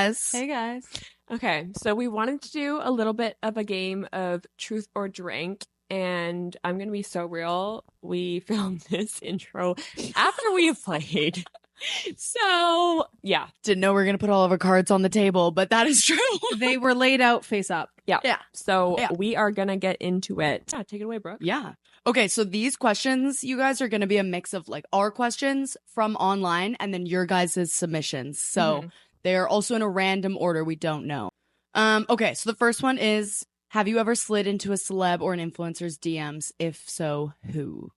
guys. Hey, guys. Okay, so we wanted to do a little bit of a game of truth or drink, and I'm gonna be so real. We filmed this intro after we have played. So, yeah. Didn't know we were going to put all of our cards on the table, but that is true. They were laid out face up. Yeah. Yeah. So Yeah. we are gonna get into it. Yeah, take it away, Brooke. Yeah. Okay, so these questions, you guys, are going to be a mix of like our questions from online and then your guys' submissions. So they are also in a random order. We don't know. Okay, so the first one is, have you ever slid into a celeb or an influencer's DMs? If so, who?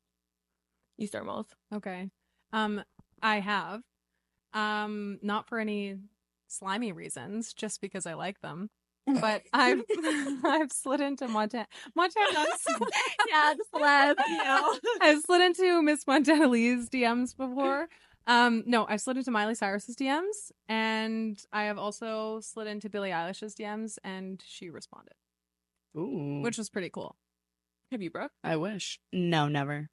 You start, Molls. Okay. I have. Not for any slimy reasons, just because I like them. But I've slid into Montana. Yeah, the celeb. You know. I've slid into Miss Montana Lee's DMs before. No, I've slid into Miley Cyrus's DMs, and I have also slid into Billie Eilish's DMs, and she responded, Ooh. which was pretty cool. Have you, Brooke? I wish. No, never.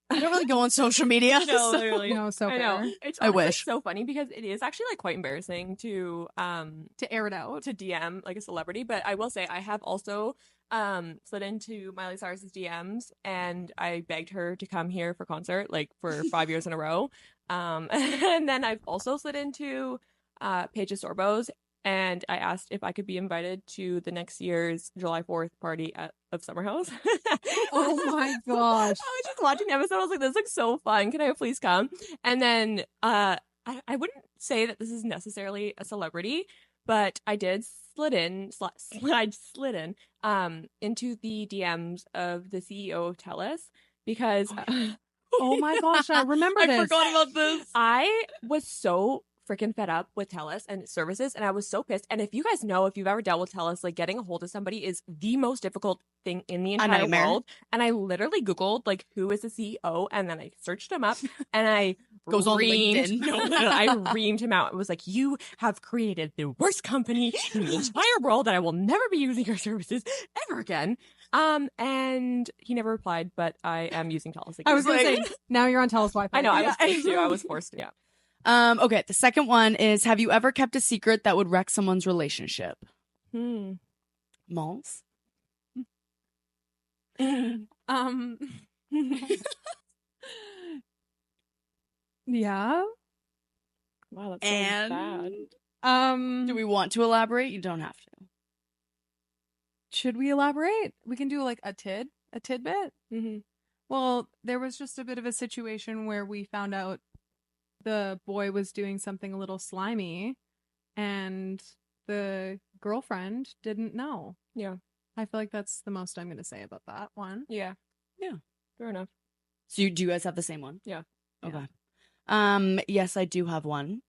I don't really go on social media. No, so- literally. No, so I know. fair. It's I honestly wish. so funny because it is actually like quite embarrassing to To air it out. to DM like a celebrity, but I will say I have also slid into Miley Cyrus's DMs and I begged her to come here for concert like for 5 years in a row. And then I've also slid into Paige Sorbo's and I asked if I could be invited to the next year's July 4th party of Summer House. Oh my gosh. I was just watching the episode. I was like, this looks so fun. Can I please come? And then I wouldn't say that this is necessarily a celebrity, but I did slid in into the DMs of the CEO of TELUS because Oh my gosh, I remember this. I forgot about this. I was so freaking fed up with TELUS and its services, and I was so pissed. And if you guys know, if you've ever dealt with TELUS, like getting a hold of somebody is the most difficult thing in the entire nightmare. world. And I literally Googled like who is the CEO, and then I searched him up, and I Goes on reamed, LinkedIn. no, I reamed him out. It was like, you have created the worst company in the entire world, and I will never be using your services ever again. And he never replied, but I am using TELUS again. I was going to say, now you're on TELUS Wi-Fi. I know, I Yeah. was forced to. I was forced to. Yeah. Okay, the second one is, have you ever kept a secret that would wreck someone's relationship? Molls? Yeah. Wow, that's And- so bad. Do we want to elaborate? You don't have to. Should we elaborate? We can do like a tidbit. Mm-hmm. Well, there was just a bit of a situation where we found out the boy was doing something a little slimy and the girlfriend didn't know. Yeah. I feel like that's the most I'm going to say about that one. Yeah. Yeah. Fair enough. So do you guys have the same one? Yeah. Okay. Yes, I do have one.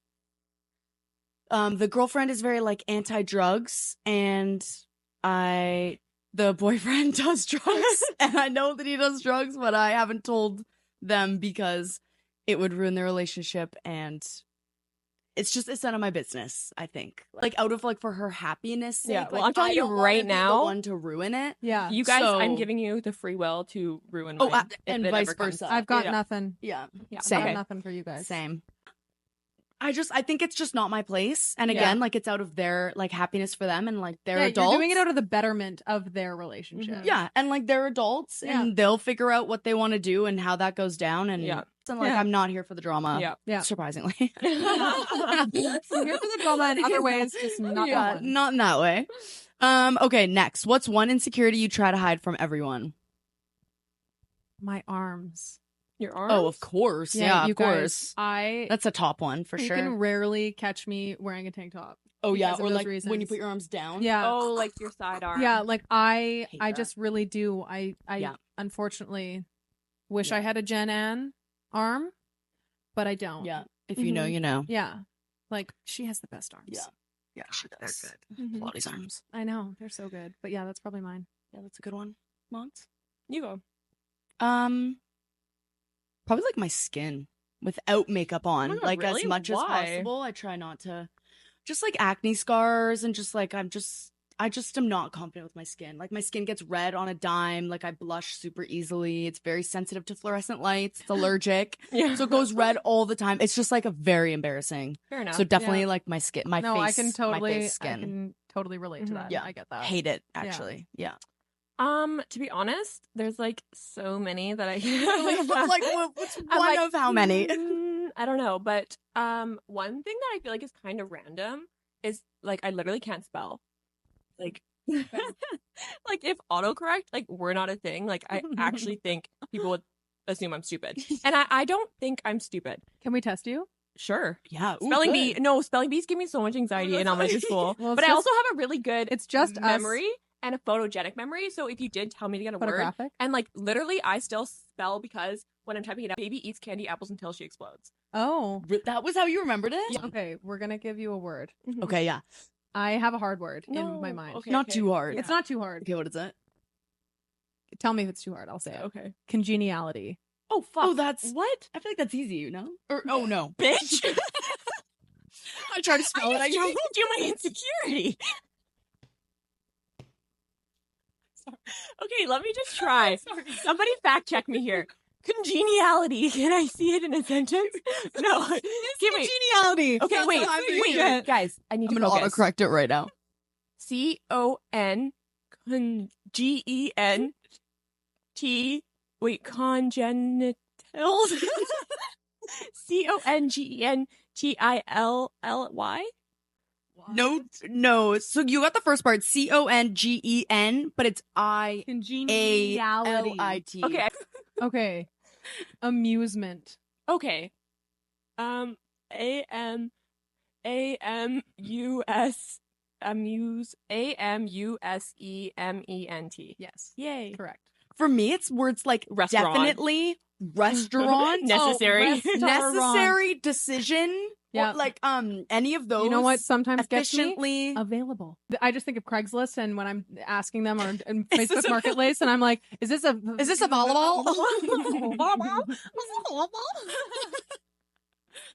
The girlfriend is very like anti-drugs, and the boyfriend does drugs, and I know that he does drugs, but I haven't told them because it would ruin their relationship, and it's none of my business. I think, like, out of like for her happiness sake. Yeah, well, like, I'm telling I you don't wanna right be now- the one to ruin it. Yeah. You guys, I'm So- giving you the free will to ruin Oh, mine. if and it vice ever comes. versa. I've got Yeah. nothing. Yeah, Yeah. I've Same. got Okay. nothing for you guys. same. I think it's just not my place, and again, like, it's out of their like happiness for them, and like they're Yeah, adults. you're doing it out of the betterment of their relationship. Mhm. Yeah, and like they're adults, Yeah. and they'll figure out what they want to do and how that goes down. And Yeah. and like Yeah. I'm not here for the drama. Yeah. Yeah. surprisingly. So here for the drama in other ways, just not yeah, that one. not in that way. Okay, next, what's one insecurity you try to hide from everyone? My arms. Your arms? Oh, of course. Yeah, you of guys, course. That's a top one for you sure. can rarely catch me wearing a tank top. Oh yeah, because of or those like when you reasons. put your arms down. Yeah. Oh, like your sidearm. Yeah, like I Hate that. just really do. I Yeah. unfortunately wish Yeah. I had a Jen Ann arm, but I don't. Yeah. If you know, Mhm. you know. Yeah. Like she has the best arms. Yeah. Yeah, she does. They're good. Mhm. Pilates arms. I know. They're so good. But yeah, that's probably mine. Yeah, that's a good one. Monts? You go. Probably like my skin without makeup on. Oh my God, like really? as much as Why? possible. I try not to. Just like acne scars and just like I just am not confident with my skin. Like my skin gets red on a dime. Like I blush super easily. It's very sensitive to fluorescent lights. It's allergic. Yeah. So it goes red all the time. It's just like a very embarrassing. Fair enough. So definitely like my skin, my No, face, I can my totally, face skin. I can totally relate to Mhm. that. Yeah. I get that. Hate it actually. Yeah. To be honest, there's like so many that I like what's I'm one like, of how many? I don't know, but one thing that I feel like is kind of random is like I literally can't spell. Like like if autocorrect like were not a thing, like I actually think people would assume I'm stupid. And I don't think I'm stupid. Can we test you? Sure. Yeah. Ooh, Spelling good. bee. No, spelling bees give me so much anxiety in elementary school. Well, it's but I just- also have a really good It's just us. memory and a photogenic memory. So if you did tell me to get a word, Photographic. and like literally I still spell because when I'm typing it out, baby eats candy apples until she explodes. Oh. That was how you remembered it? Okay, we're gonna give you a word. Okay, yeah. I have a hard word No. in my mind. Okay, Not too hard. It's not too hard. Okay, what is it? Tell me if it's too hard. I'll say it. Okay. Congeniality. Oh fuck. Oh, that's what? I feel like that's easy, you know? Or oh no. Bitch. I tried to spell it. I just told you my insecurity. Sorry. Okay, let me just try. Somebody fact check me here. Congeniality. Can I see it in a sentence? No. Give me. Congeniality. Okay, That's wait, what I'm wait, thinking. guys. I need I'm to gonna focus. autocorrect it right now. CONGENT. Wait, congenitals. CONGENTILLY. No. So you got the first part, CONGEN, but it's Congeniality. IALIT. Okay. Okay. Amusement. Okay. AMUSEMENT. Yes. Yay. Correct. For me, it's words like Restaurant. definitely, restaurant, Necessary. necessary, decision. Yeah. Or like any of those. You know what sometimes gets me? efficiently. Available. I just think of Craigslist, and when I'm asking them or in Facebook Marketplace, and I'm like, is this a volleyball?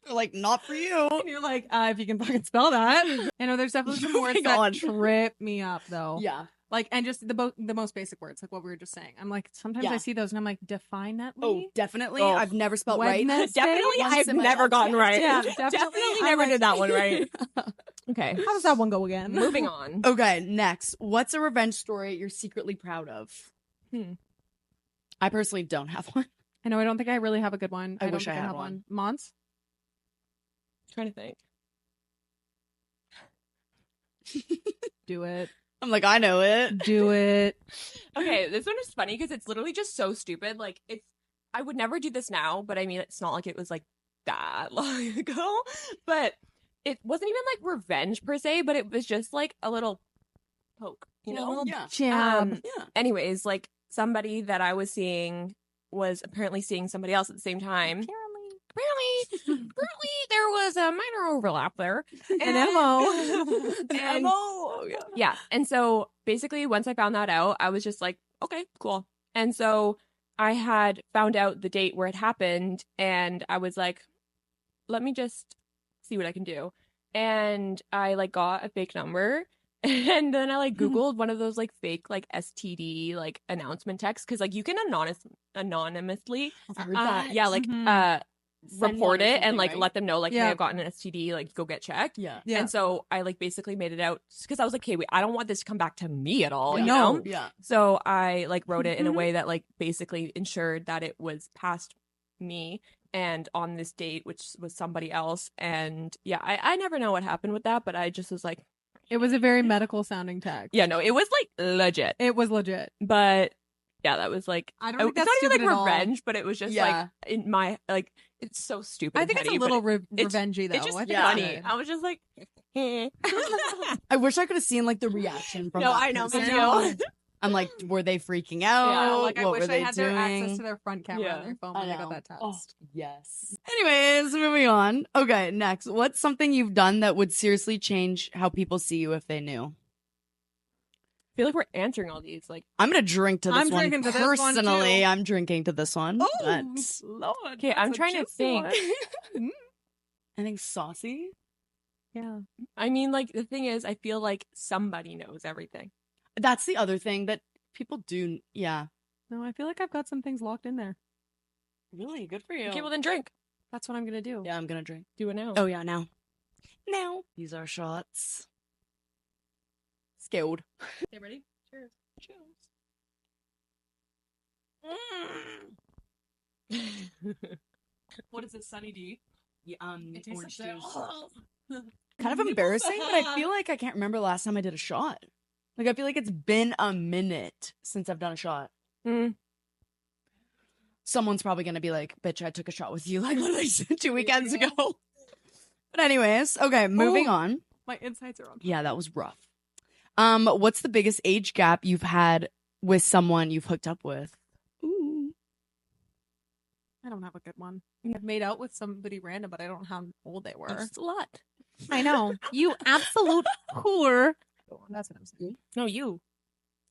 They're like, not for you. And you're like, if you can fucking spell that. You know, there's definitely some words Moving that on. trip me up, though. Yeah. Like, and just the most basic words, like what we were just saying. I'm like, sometimes Yeah. I see those, and I'm like, definitely. Oh, definitely. Oh. I've never spelled right. Wednesday? Definitely, Once I've in my never life. gotten right. Yeah, definitely definitely. never I'm did that one right. Yeah. Okay, How does that one go again? moving on. Okay, next. What's a revenge story you're secretly proud of? I personally don't have one. I know, I don't think I really have a good one. I don't wish I think had have one. Monts? Trying to think. Do it. I'm like, I know it. Do it. Okay, this one is funny because it's literally just so stupid. Like, I would never do this now, but I mean, it's not like it was like that long ago. But it wasn't even like revenge per se, but it was just like a little poke, you know? Yeah. Jab. Yeah. Anyways, like somebody that I was seeing was apparently seeing somebody else at the same time. Apparently, there was a minor overlap there. An MO. And- MO. Yeah. And so basically, once I found that out, I was just like, okay, cool. And so I had found out the date where it happened, and I was like, let me just see what I can do. And I like got a fake number. And then I like Googled one of those like fake like STD like announcement texts because like you can anonymously I've heard that. yeah like Mhm. Send report one or it and something, like right? let them know like, Yeah. hey, I've gotten an STD, like go get checked. Yeah. Yeah. And so I like basically made it out because I was like, okay, wait, I don't want this to come back to me at all. Yeah. You No. know? Yeah. So I like wrote it in a way that like basically ensured that it was past me and on this date, which was somebody else. And yeah, I never know what happened with that, but I just was like, It was a very medical sounding text. yeah, no, it was like legit. It was legit. But yeah, that was like, I don't think it's that's not even stupid like at all. revenge, but it was just Yeah. like in my, like, it's so stupid. I and think it's petty, a but little it's- revengey, though. It's just I think yeah. funny. good. I was just like, eh. I wish I could have seen like the reaction from No, that I know, me person. too. I'm like, were they freaking out? Yeah, like I what wish were I they had doing? their access to their front camera Yeah. on their phone I when they got know. that text. Oh, yes. Anyways, moving on. Okay, next. What's something you've done that would seriously change how people see you if they knew? I feel like we're answering all these. Like, I'm gonna drink to this I'm one drinking to this one, personally. too. I'm drinking to this one. Oh, but Lord. okay, I'm trying to think. I think saucy. Yeah. I mean, like, the thing is, I feel like somebody knows everything. That's the other thing that people do. Yeah. No, I feel like I've got some things locked in there. Really? Good for you. Okay, well then drink. That's what I'm gonna do. Yeah, I'm going to drink. Do it now. Oh, yeah, now. Now. These are shots. Scared. Okay, ready? Cheers. What is this, Sunny D? Yeah, It tastes orange like juice. Kind of embarrassing, but I feel like I can't remember the last time I did a shot. Like, I feel like it's been a minute since I've done a shot. Mm. Someone's probably going to be like, bitch, I took a shot with you like literally 2 weekends ago. But anyways, okay, moving on. My insides are on. Yeah, that was rough. What's the biggest age gap you've had with someone you've hooked up with? Ooh. I don't have a good one. I've made out with somebody random, but I don't know how old they were. That's a lot. I know. You absolute whore. That's what I'm saying. No, you.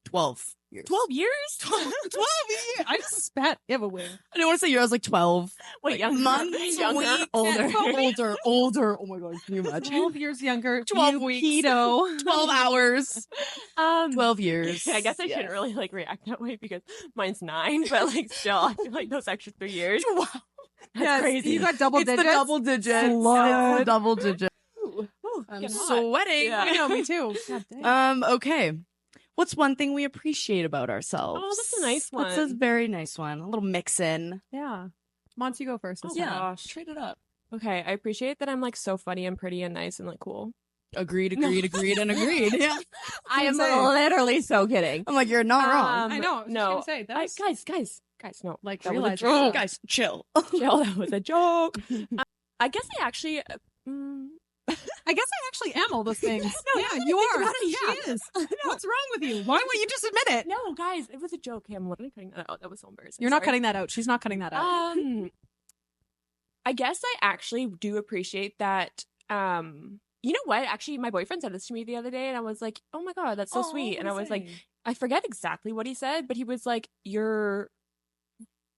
12 years. 12 years? 12 years. I just spat giveaway. I didn't want to say year. I was like 12. Wait, Like, younger? months, Younger? weeks, Older? older. Oh my god, can you imagine? 12 years younger. 12 you weeks. Pedo. 12 hours. 12 years. Okay, I guess I shouldn't really like react that way because mine's 9, but like still, I feel like those extra 3 years. Wow. That's crazy. You got double It's digits. the double digits. Slut. It's the double digits. I'm I'm hot. sweating. Yeah. I know, me too. God dang. Okay. What's one thing we appreciate about ourselves? Oh, that's a nice That's a one. very nice one. A little mix in. Yeah. Monts, you go first. this Oh, time. yeah. gosh. Trade it up. Okay, I appreciate that I'm like so funny and pretty and nice and like cool. Agreed, agreed, agreed, and agreed. Yeah. I am say. literally so kidding. I'm like, you're not wrong. I know. I was no, just gonna say, that was, guys, no, like, that was a realize joke. Guys, chill. Jill, that was a joke. I guess I actually. I guess I actually am all those things. No, yeah, now that you I think are. about it, yeah. She is. What's wrong with you? Why won't you just admit it? No, guys, it was a joke. Okay, I'm literally cutting that out. That was so embarrassing. You're not Sorry. cutting that out. She's not cutting that out. I guess I actually do appreciate that. You know what? Actually, my boyfriend said this to me the other day, and I was like, "Oh my god, that's so sweet." And I was like, I forget exactly what he said, but he was like, "You're."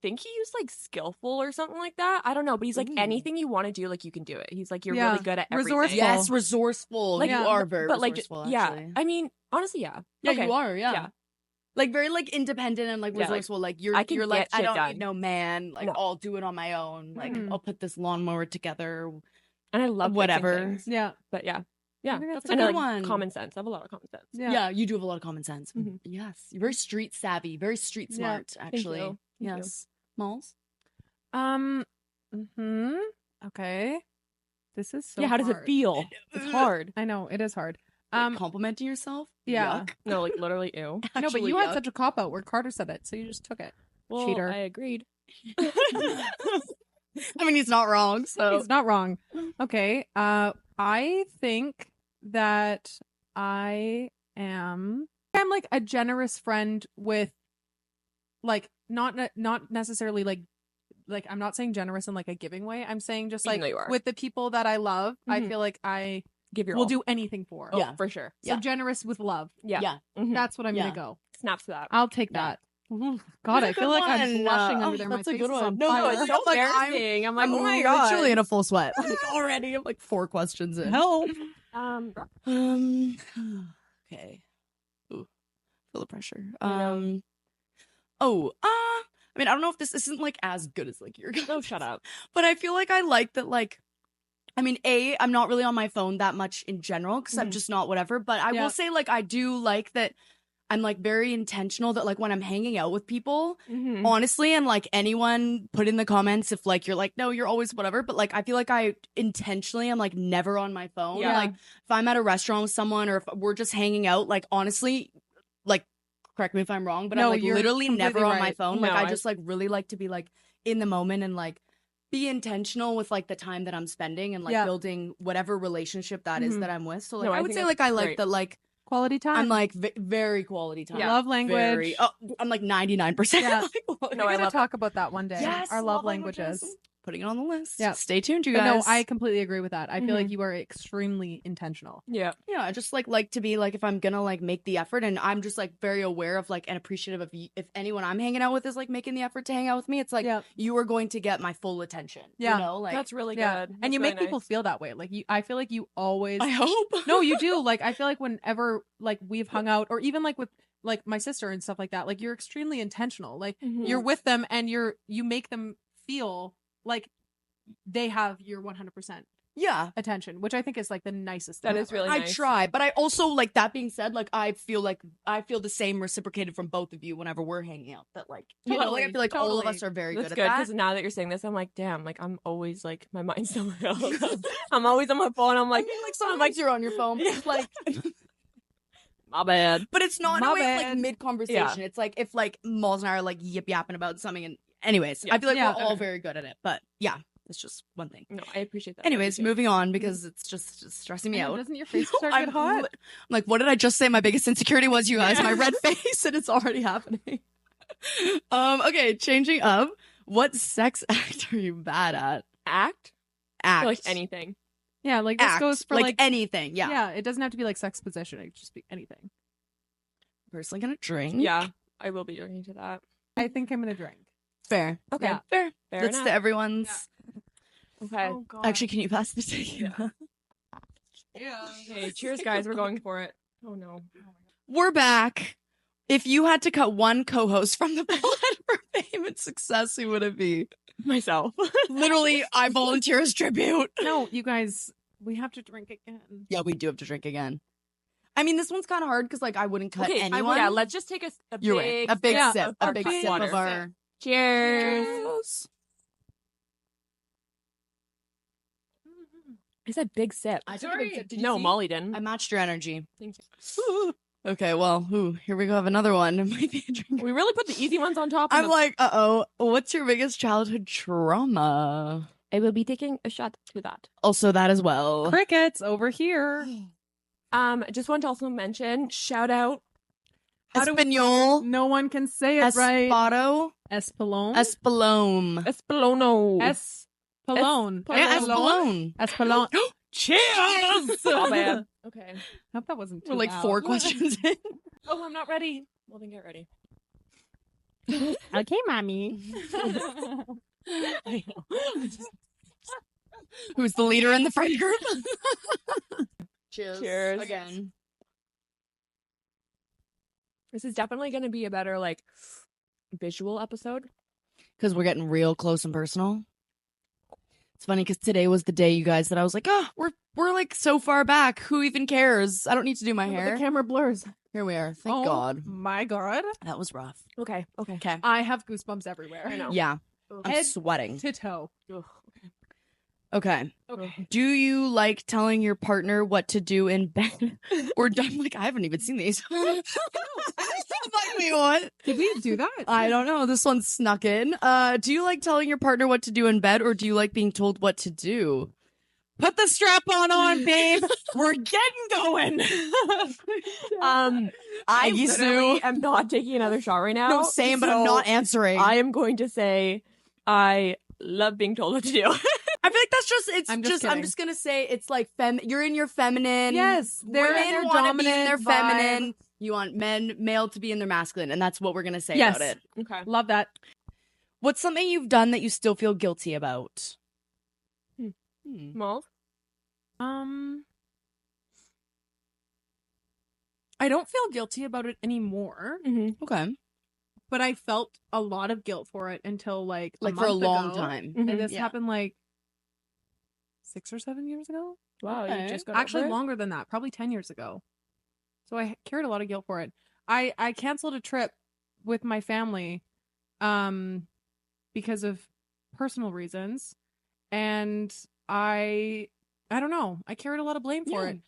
Think he used like skillful or something like that. I don't know, but he's like, Ooh. anything you want to do, like you can do it. He's like, you're Yeah. really good at everything. Resourceful. Yes, resourceful. Like, you yeah, are very but like, resourceful, yeah. actually. I mean, honestly, yeah. Yeah, Okay. you are, yeah. Yeah. Like very like independent and like Yeah, like, resourceful. Like you're I can you're like, get I shit don't done. need no man. Like No. I'll do it on my own. Like Mhm. I'll put this lawnmower together. And I love fixing Whatever. things. Yeah. But yeah, yeah, think that's a and good like, one. common sense. I have a lot of common sense. Yeah. You do have a lot of common sense. Mhm. Yes. You're very street savvy, very street Yeah. smart, actually. you. Thank you. Yes. Malls? Okay. This is so yeah, how does it hard. feel? It's hard. I know, it is hard. Like, complimenting yourself? yeah. Yuck. No, like literally, ew. No, but Actually, you had yuck. such a cop out where Carter said it, so you just took it. Well, Cheater. I agreed. I mean, he's not wrong, so. He's not wrong. Okay. I think that I'm like a generous friend with like not necessarily like I'm not saying generous in like a giving way. I'm saying just Even like though you are. with the people that I love, I Mhm. feel like I Give your will all. do anything for. Oh, Yeah. for sure. So Yeah. generous with love. Yeah. Yeah. Mhm. That's what I'm Yeah. gonna go. Snaps to that. I'll take Yeah. that. God, That's I a feel good like I'm one. blushing under there. My That's a face good is one. on No, fire. it's so like, embarrassing. I'm like, I'm oh my god. literally in a full sweat. Like, already. I'm like 4 questions in. Help. Okay. Ooh, feel the pressure. know. I mean, I don't know if this isn't like as good as like your Oh, shut up. but I feel like I like that. Like, I mean, I'm not really on my phone that much in general because I'm Mhm. just not whatever. But I Yeah. will say, like, I do like that. I'm like very intentional that like when I'm hanging out with people, Mm-hmm. honestly, and like anyone put in the comments if like you're like, no, you're always whatever, but like I feel like I intentionally am like never on my phone. Yeah. Like if I'm at a restaurant with someone or if we're just hanging out, like honestly, like correct me if I'm wrong, but No, I'm like you're literally never completely on my right. phone. No, Like I I- just like really like to be like in the moment and like be intentional with like the time that I'm spending and like Yeah. building whatever relationship that is Mhm. that I'm with. So like No, I I would think say that's like I like great. that like Quality time. I'm like very quality time. Yeah. love language. Very, I'm like 99%. Yeah. like, We're No, I gonna love talk about that one day. Yes, our love languages. Put putting it on the list. Yeah. Stay tuned, you But guys. no, I completely agree with that. I feel like you are extremely intentional. Yeah. Yeah, I just like to be like, if I'm gonna like make the effort, and I'm just like very aware of like and appreciative of if anyone I'm hanging out with is like making the effort to hang out with me, it's like you are going to get my full attention. Yeah. You know, like That's really Yeah. good. And you That's make really people nice. feel that way. Like I feel like you always I hope. No, you do. Like I feel like whenever like we've hung out or even like with like my sister and stuff like that, like you're extremely intentional. Like you're with them and you make them feel like they have your 100% Yeah. attention, which I think is like the nicest That thing is ever. really I nice. try, but I also like that being said, like I feel the same reciprocated from both of you whenever we're hanging out. That like you know, like I feel like all of us are very That's good good at because that. now that you're saying this, I'm like, damn, like I'm always like my mind's somewhere else. I'm always on my phone. I'm like, Sometimes you're on your phone, like. My bad. But it's not in My a way of, like bad. mid conversation. It's like if like Molls and I are like yip yapping about something, and anyways, I feel like we're all very good at it. But yeah, it's just one thing. No, I appreciate that. Anyways, moving on because it's just stressing me out. Doesn't your face start to get hot? I'm like, what did I just say? My biggest insecurity was, you guys. My red face, and it's already happening. Okay, changing up. What sex act are you bad at? Act? Act. Or, like anything. Yeah, like this Act. goes for like anything. Yeah. Yeah, it doesn't have to be like sex position. It could just be anything. Personally gonna drink. Yeah, I will be drinking to that. I think I'm gonna drink. Fair. Okay. Yeah. Fair. Fair That's enough. to everyone's. Okay. Oh god. Actually, can you pass the tequila? Yeah. Okay, cheers, guys. We're going for it. Oh no. We're back. If you had to cut one co-host from the pod for fame and success, who would it be? Myself. Literally, I volunteer as tribute. No, you guys, we have to drink again. Yeah, we do have to drink again. I mean, this one's kind of hard because, like, I wouldn't cut anyone. Yeah, let's just take a You're big, right. A big yeah, sip. our A big cup sip water. of our. Cheers. I said big sip. I took a big sip. Did you No, see? Molly didn't. I matched your energy. Thank you. Okay, well, here we go. Have another one. It might be a drink. We really put the easy ones on top. I'm like, what's your biggest childhood trauma? I will be taking a shot to that. Also, that as well. Crickets over here. Just want to also mention, shout out. Espanol. No one can say it right. Espado. Espelon. Espelome. Espelono. Espelon. Yeah, Espelone. Espelon. Cheers! Oh, man. Okay. I hope that wasn't too We're like loud. 4 questions in. Oh, I'm not ready. Well, then get ready. Okay, mommy. I know. Who's the leader in the friend group? Cheers. Cheers. Again. This is definitely going to be a better, like, visual episode. Because we're getting real close and personal. It's funny because today was the day, you guys, that I was like, oh, we're like so far back. Who even cares? I don't need to do my hair. The camera blurs. Here we are. Thank Oh, God. My God. That was rough. Okay. Okay. I have goosebumps everywhere. I know. Yeah. I'm Head sweating. to toe. Okay. Okay. Do you like telling your partner what to do in bed? Or I'm like, I haven't even seen these. I'm like, wait, what? Did we do that? I don't know. This one snuck in. Do you like telling your partner what to do in bed, or do you like being told what to do? Put the strap on, babe. We're getting going. I Aggie Sue. literally am not taking another shot right now. No, same, but I'm so not answering. I am going to say I love being told what to do. I feel like that's just I'm I'm just gonna say it's like you're in your feminine. Yes, they're in Women their wanna be in their dominant feminine. You want male to be in their masculine, and that's what we're gonna say Yes. about it. Okay. Love that. What's something you've done that you still feel guilty about? Molls? I don't feel guilty about it anymore, Mm-hmm. Okay. but I felt a lot of guilt for it until like Like for a month long ago. time. Mhm. And this Yeah. happened like 6 or 7 years ago. Wow, Okay. you just got Actually, over it? longer than that, probably 10 years ago. So I carried a lot of guilt for it. I canceled a trip with my family because of personal reasons, and I don't know. I carried a lot of blame for Yeah. it.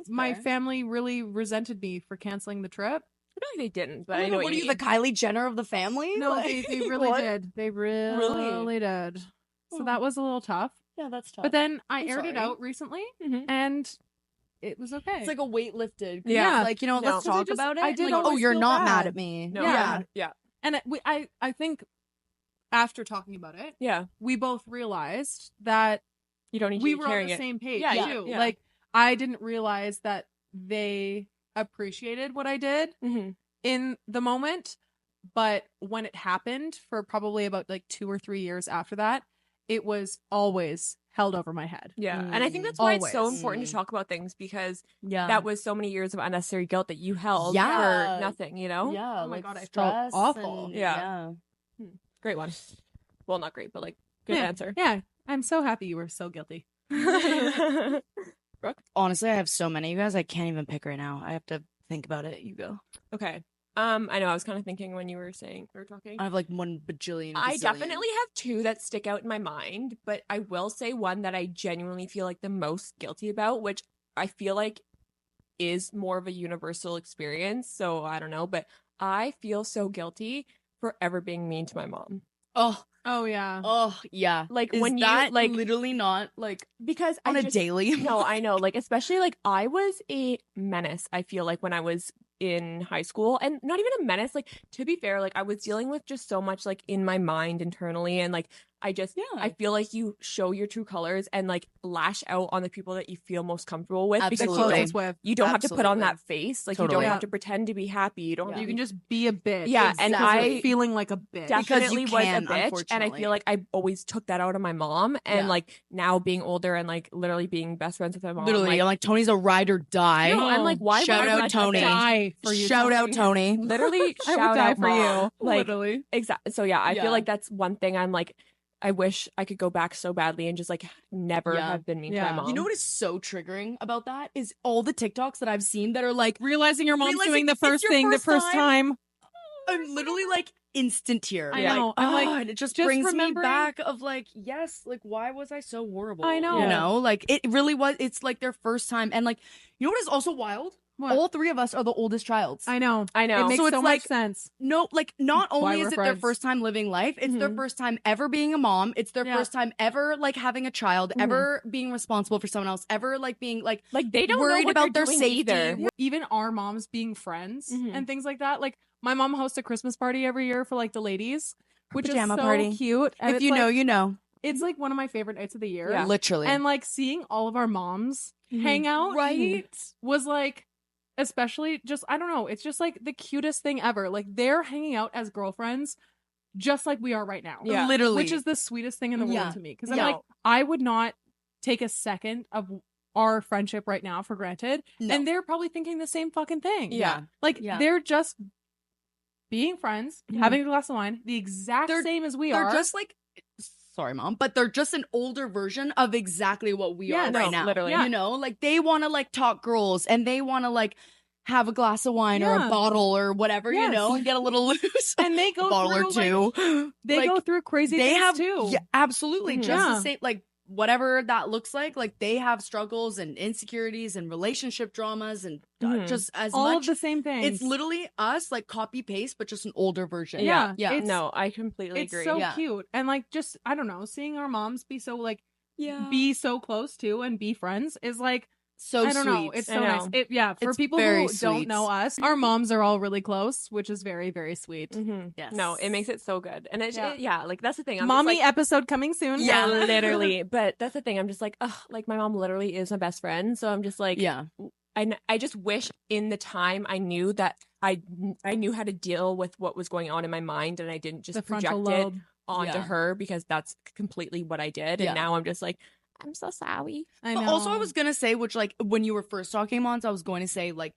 My family really resented me for canceling the trip. I feel like they didn't, but I I don't know know, what are you, the Kylie Jenner of the family? No, Like, they really what? did. They really did. So Oh. that was a little tough. Yeah, that's tough. But then I I'm aired it sorry. out recently, Mhm. and it was okay. it's like a weight lifted. Yeah. Like, you know, No. let's 'Cause I talk just- about it. I did Like, always oh, you're feel not mad bad. at me. No, Yeah. yeah. And I think after talking about it, Yeah. we both realized that You don't need to we be were on carrying the it. same page Yeah, too. yeah. Like, I didn't realize that they appreciated what I did Mm-hmm. in the moment, but when it happened for probably about like 2 or 3 years after that, it was always held over my head. Yeah. And I think that's why it's so Always. important to talk about things, because Yeah. that was so many years of unnecessary guilt that you held Yeah. for nothing, you know? Yeah. Oh my like, God, I felt stress awful. and- Yeah. Great one. Well, not great, but like good Yeah. answer. Yeah, I'm so happy you were so guilty. Brooke? Honestly, I have so many, you guys. I can't even pick right now. I have to think about it. You go. Okay. I know I was kind of thinking when you were talking. I have like 1 bajillion. I gazillion. definitely have 2 that stick out in my mind, but I will say one that I genuinely feel like the most guilty about, which I feel like is more of a universal experience. So I don't know, but I feel so guilty for ever being mean to my mom. Oh yeah. Oh, yeah. Like Is when you that like literally not like because on I a just, daily? No, I know. Like especially like I was a menace, I feel like, when I was in high school, and not even a menace, like, to be fair, like I was dealing with just so much like in my mind internally, and like I feel like you show your true colors and like lash out on the people that you feel most comfortable with, because Absolutely. Closest with. you don't have to put on Absolutely. that face, like you Totally. don't have to pretend to be happy, you don't have You to can just be a bitch. Yeah, and because I- you're feeling like a bitch. definitely you was can, a bitch, and I unfortunately. feel like I always took that out on my mom, and Yeah. like now being older and like literally being best friends with my mom, Literally, like, I'm like, Tony's a ride or die. no, I'm like, why Shout would out I Tony. Die for you. Shout out Tony. literally I shout would die out for Mom. you. Like, Literally. exactly. So yeah, I Yeah. feel like that's one thing I'm like, I wish I could go back so badly and just like never Yeah. have been mean to Yeah. my mom. You know what is so triggering about that is all the TikToks that I've seen that are like, Realizing your mom's Realizing doing the it's first your thing the first first time. I'm literally like instant tear. I Yeah. know. I'm like, and it just just brings me remembering- back of like, yes, like why was I so horrible? I know. You Yeah. know, like it really was. It's like their first time, and like, you know what is also wild? What? All 3 of us are the oldest childs. I know. I know. It makes So so, it's much like- sense. No, like not Why only we're is it their friends. first time living life, it's their Mhm. first time ever being a mom. It's their Yeah. first time ever like having a child, Mhm. ever being responsible for someone else, ever like being like like they don't worried know what about they're their doing safety. either. Yeah. Even our moms being friends Mhm. and things like that. Like, my mom hosts a Christmas party every year for like the ladies, which Pajama is so party. cute. And if it's you know, like, you know. it's like one of my favorite nights of the year. Yeah. Literally. And like seeing all of our moms Mhm. hang out right? was like, especially just, I don't know, it's just like the cutest thing ever. Like, they're hanging out as girlfriends just like we are right now. Yeah. Literally. Which is the sweetest thing in the Yeah. world to me. Because I'm Yeah. like, I would not take a second of our friendship right now for granted. No. And they're probably thinking the same fucking thing. Yeah. Like, Yeah. they're just being friends, Mhm. having a glass of wine, the exact They're- same as we they're are. just like, sorry, mom, but they're just an older version of exactly what we Yeah, are no, right now. literally. Yeah. You know, like they want to like talk girls and they want to like have a glass of wine or a Yeah. bottle or whatever, you Yes. know, and get a little loose. And they a go bottle through, or like, two. they Like, go through crazy they things have too. Yeah, absolutely. Mhm. Just Yeah. the same, like whatever that looks like they have struggles and insecurities and relationship dramas and Mhm. just as All much. of the same things. It's literally us, like copy paste, but just an older version. Yeah. yeah. It's- No, I completely it's agree. so Yeah. cute. And like, just, I don't know, seeing our moms be so like, yeah. be so close to and be friends is like, so I don't sweet. know. It's I so know. nice. Yeah, for It's people very who don't sweet. know us, our moms are all really close, which is very, very sweet. Mhm. Yes. No, it makes it so good, and Yeah. yeah, like that's the thing. I'm Mommy just, like, episode coming soon. yeah, literally. But that's the thing. I'm just like, ugh, like my mom literally is my best friend. So I'm just like, Yeah. I just wish in the time I knew that I knew how to deal with what was going on in my mind, and I didn't just The project frontal it lobe. onto Yeah. her, because that's completely what I did. Yeah. And now I'm just like, I'm so sorry. I But know. also, I was gonna say, which like when you were first talking, Monts, I was going to say like,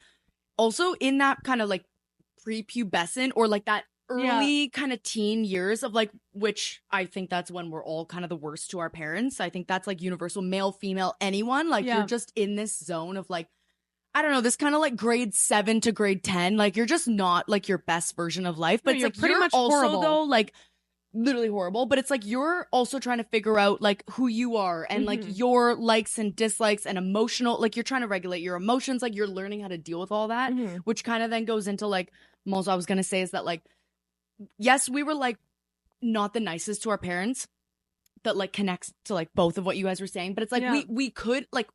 also in that kind of like prepubescent or like that early kind of teen years of like, which I think that's when we're all kind of the worst to our parents. I think that's like universal, male, female, anyone. Like Yeah. you're just in this zone of like, I don't know, this kind of like grade 7 to grade 10. Like you're just not like your best version of life. But No, it's you're like pretty you're much also horrible. though like literally horrible, but it's like you're also trying to figure out like who you are and like Mhm. your likes and dislikes and emotional, like you're trying to regulate your emotions, like you're learning how to deal with all that, Mhm. which kind of then goes into like most I was gonna say is that like, yes, we were like not the nicest to our parents, that like connects to like both of what you guys were saying, but it's like Yeah. we could like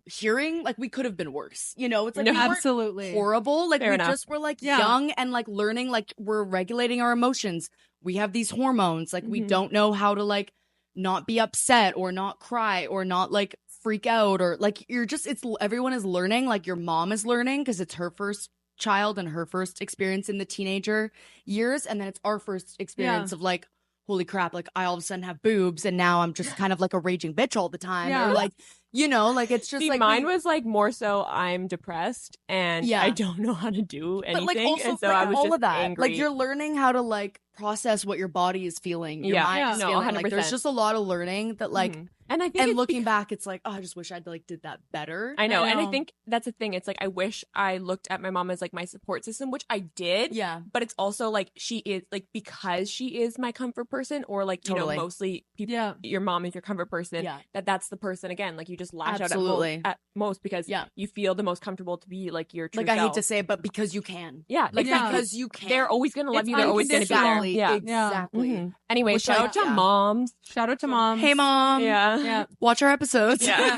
hearing, like, we could have been worse. You know, it's like we weren't Absolutely. horrible. Like, Fair we enough. just were like Yeah. young and like learning, like we're regulating our emotions. We have these hormones. Like, we Mhm. don't know how to like not be upset or not cry or not like freak out or like you're just, it's everyone is learning. Like, your mom is learning because it's her first child and her first experience in the teenager years. And then it's our first experience of like, holy crap, like I all of a sudden have boobs and now I'm just kind of like a raging bitch all the time. Yeah. Or like, you know, like it's just See, like mine was like more so I'm depressed and Yeah. I don't know how to do anything. but like also and so like, I was all just of that. angry. Like, you're learning how to like process what your body is feeling, your Yeah. mind Yeah. is No, feeling. Like, there's 100%. just a lot of learning that like Mhm. And I think and it's looking back, it's like, oh, I just wish I'd like did that better. I know. I And I know. think that's the thing. It's like I wish I looked at my mom as like my support system, which I did. Yeah. But it's also like she is like because she is my comfort person, or like you Totally. know mostly people. Yeah. Your mom is your comfort person. Yeah. That's the person again. Like you just lash Absolutely. out at most because Yeah. you feel the most comfortable to be like your true Like, I hate self. to say it, but because you can. Yeah, Like, Yeah. because you can. they're always gonna love It's you. They're always gonna be there. Exactly. Yeah. Exactly. Mhm. Anyway, Which shout I- out to yeah. moms. Shout out to moms. Hey, mom. Yeah. Yeah. Watch our episodes. Yeah.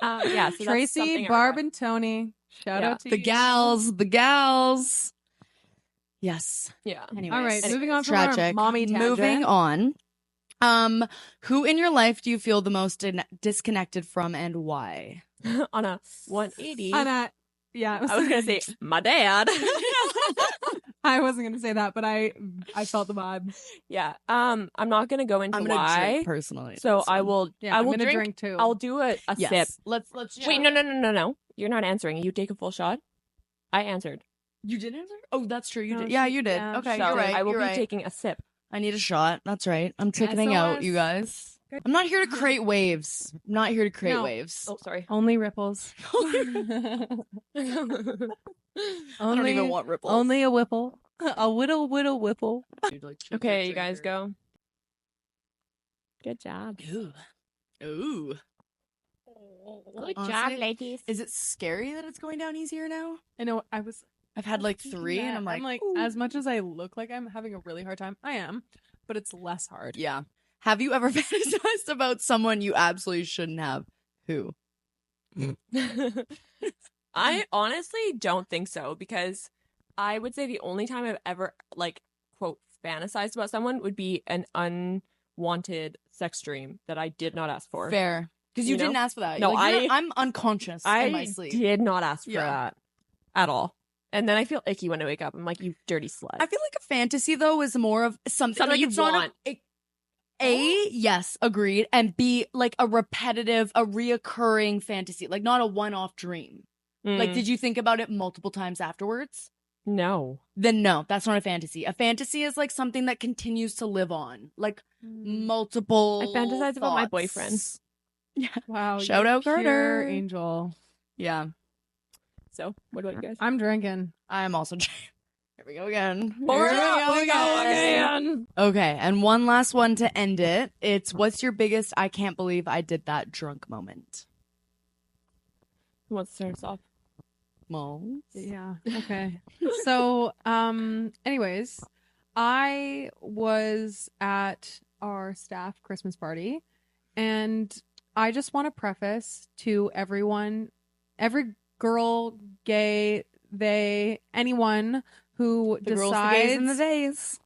Yeah. So that's Tracy, something I Barb, regret. and Tony. Shout Yeah. out to The you. gals. The gals. Yes. Yeah. Anyways. All right, moving on from Tragic. our mommy tangent. Moving on. Who in your life do you feel the most disconnected from and why? On a 180. Yeah, I was gonna say my dad. I wasn't gonna say that, but I felt the vibe. Yeah. I'm not gonna go into I'm gonna why. drink personally. So this I one. will. Yeah, I I'm will gonna drink. drink too. I'll do a Yes. sip. Let's. Wait, no. You're not answering. You take a full shot. I answered. You did answer? Oh, that's true. You No, did. Yeah, she- you did. yeah, Okay, So you're right. I will you're be right. taking a sip. I need a shot. That's right. I'm chickening out, you guys. I'm not here to create waves. I'm not here to create No. waves. Oh, sorry. Only ripples. I don't even want ripples. Only a whipple. A whittle whipple. Dude, like, Okay, you guys go. Good job. Ooh. Ooh. Good Honestly, job, ladies. Is it scary that it's going down easier now? I know. I was. I've had like thinking 3 and that. I'm like, ooh. as much as I look like I'm having a really hard time, I am, but it's less hard. Yeah. Have you ever fantasized about someone you absolutely shouldn't have? Who? I honestly don't think so, because I would say the only time I've ever like quote fantasized about someone would be an unwanted sex dream that I did not ask for. Fair. Because you, You know? didn't ask for that. No, Like, I'm unconscious in my I sleep. did not ask for Yeah. that at all. And then I feel icky when I wake up. I'm like, you dirty slut. I feel like a fantasy though is more of something like you it's not want. yes, agreed, and B, like a repetitive, a reoccurring fantasy, like not a one-off dream. Like, Mm, did you think about it multiple times afterwards? no. Then no, that's not a fantasy. A fantasy is like something that continues to live on, like multiple. I fantasize about my thoughts. boyfriend. Wow. Shout you're out pure Carter. Angel. Yeah, So, what about you guys? I'm drinking. I'm also. Here we go again. Pour it Here up, we we go go again. again. Okay, and one last one to end it. It's what's your biggest I can't believe I did that drunk moment? Who wants to start us off? Molls? Yeah. Okay. So, anyways, I was at our staff Christmas party, and I just want to preface to everyone, every girl, gay, they, anyone who The girls, the gays, and the decides days.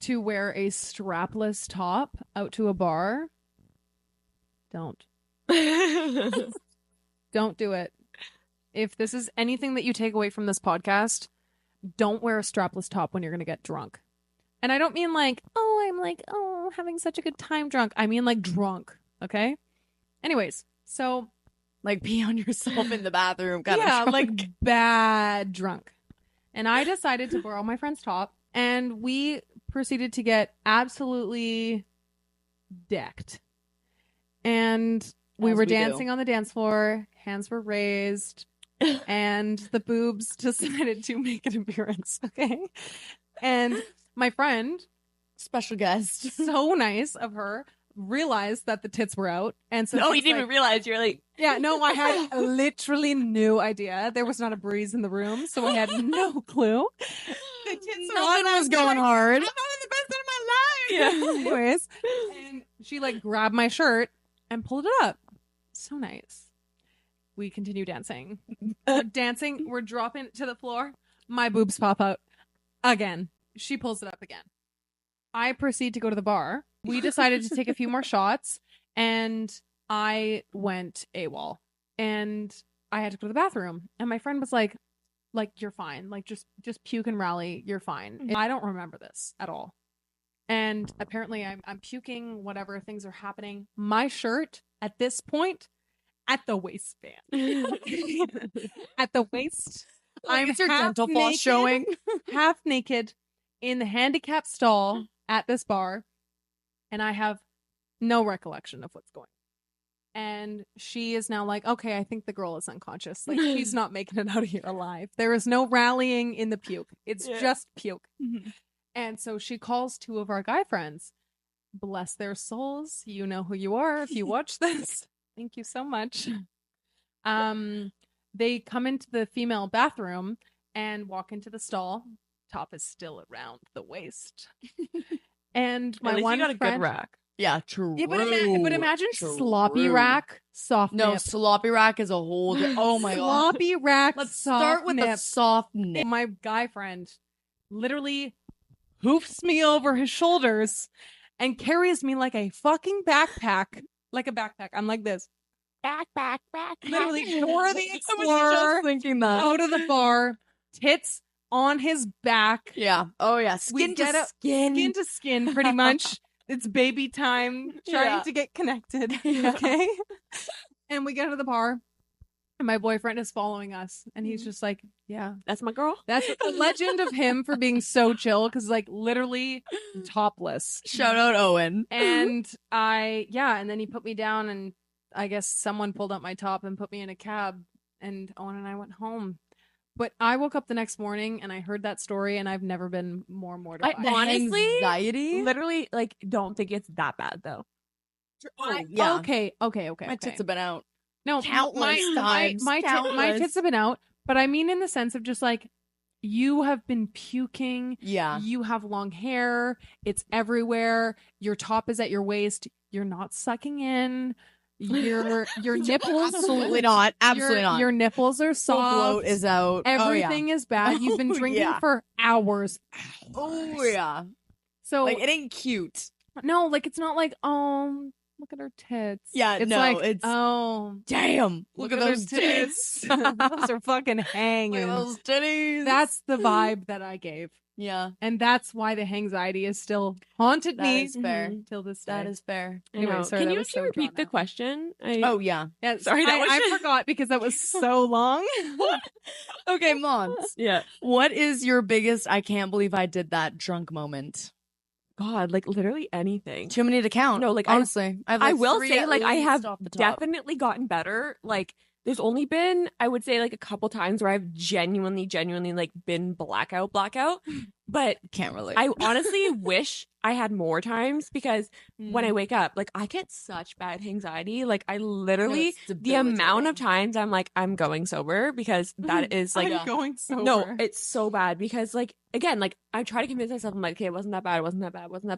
to wear a strapless top out to a bar, don't do it. If this is anything that you take away from this podcast, don't wear a strapless top when you're going to get drunk. And I don't mean like, oh, having such a good time drunk. I mean like drunk. Okay. Anyways, so Like pee on yourself in the bathroom. Kind yeah, of like bad drunk. And I decided to borrow my friend's top, and we proceeded to get absolutely decked. And we As were we do. dancing on the dance floor, hands were raised, and the boobs decided to make an appearance. Okay. And my friend, special guest. so nice of her, realized that the tits were out. And so No, you she's didn't like, even realize. You're like, yeah, no, I had literally no idea. There was not a breeze in the room, so I had no clue. Nothing was going hard. I'm having the best of my life. Yeah. Anyways, and she like grabbed my shirt and pulled it up. So nice. we continue dancing. We're dancing. We're dropping to the floor. My boobs pop out again. She pulls it up again. I proceed to go to the bar. We decided to take a few more shots, and I went AWOL. And I had to go to the bathroom. And my friend was like, you're fine. Like, just puke and rally. You're fine. And I don't remember this at all. And apparently I'm puking, whatever, things are happening. My shirt at this point, at the waistband. At the waist. I'm your half dental floss naked, showing. half naked in the handicap stall at this bar. And I have no recollection of what's going on. And she is now like, okay, I think the girl is unconscious. Like, she's not making it out of here alive. There is no rallying in the puke. It's just puke. And so she calls two of our guy friends. Bless their souls. You know who you are if you watch this. Thank you so much. They come into the female bathroom and walk into the stall. Top is still around the waist. And my At least one you got a friend, good rack. Yeah, true. yeah, but imagine True. sloppy rack, soft No, nip. sloppy rack is a whole. Oh my god. Sloppy rack. Let's soft start with nip. the soft nip. My guy friend literally hoofs me over his shoulders and carries me like a fucking backpack. Like a backpack. I'm like this. Back. Literally, Dora the Explorer Thinking that. out of the bar, tits on his back. Yeah. Oh yeah. We Skin get to up- skin. Skin to skin, pretty much. It's baby time, trying Yeah. to get connected. Yeah. Okay. And we get to the bar, and my boyfriend is following us, and he's just like, yeah. That's my girl. That's the legend of him for being so chill, because like literally topless. Shout out Owen. And and then he put me down, and I guess someone pulled up my top and put me in a cab, and Owen and I went home. But I woke up the next morning and I heard that story, and I've never been more mortified. Honestly, anxiety. literally, like, don't think it's that bad though. Oh, yeah. Okay. My tits have been out. No, countless times. My Countless. tits have been out, but I mean in the sense of just like, you have been puking. Yeah. You have long hair. It's everywhere. Your top is at your waist. You're not sucking in. Your nipples. Absolutely not. Absolutely not. Your nipples are Full soft. bloat is out. Everything is bad. You've been Oh, drinking yeah. for hours. Oh yeah. So Like it ain't cute. no, like it's not like, oh, look at her tits. Yeah, it's no, like, it's- oh, Damn. Look at her those tits. Those are fucking Look hanging. at those titties. That's the vibe that I gave. yeah. And that's why the anxiety is still haunted That me is fair. till this day. That is fair. Anyway, Anyway, sorry, can that you was actually so repeat drawn the out. question? Oh yeah. Yeah, Sorry, that was I just- forgot because that was so long. Okay, Monts. Yeah. What is your biggest I can't believe I did that drunk moment? God, like literally anything. Too many to count. No, like, honestly. I have, I like, will three say, at like, I least have off the top. definitely gotten better. Like, there's only been, I would say, like a couple times where I've genuinely, like been blackout. But Can't relate. I honestly wish I had more times because when I wake up, like I get such bad anxiety. Like I literally, the amount of times I'm like, I'm going sober because that is like, I'm going sober. no, it's so bad because like, again, like I try to convince myself, I'm like, okay, it wasn't that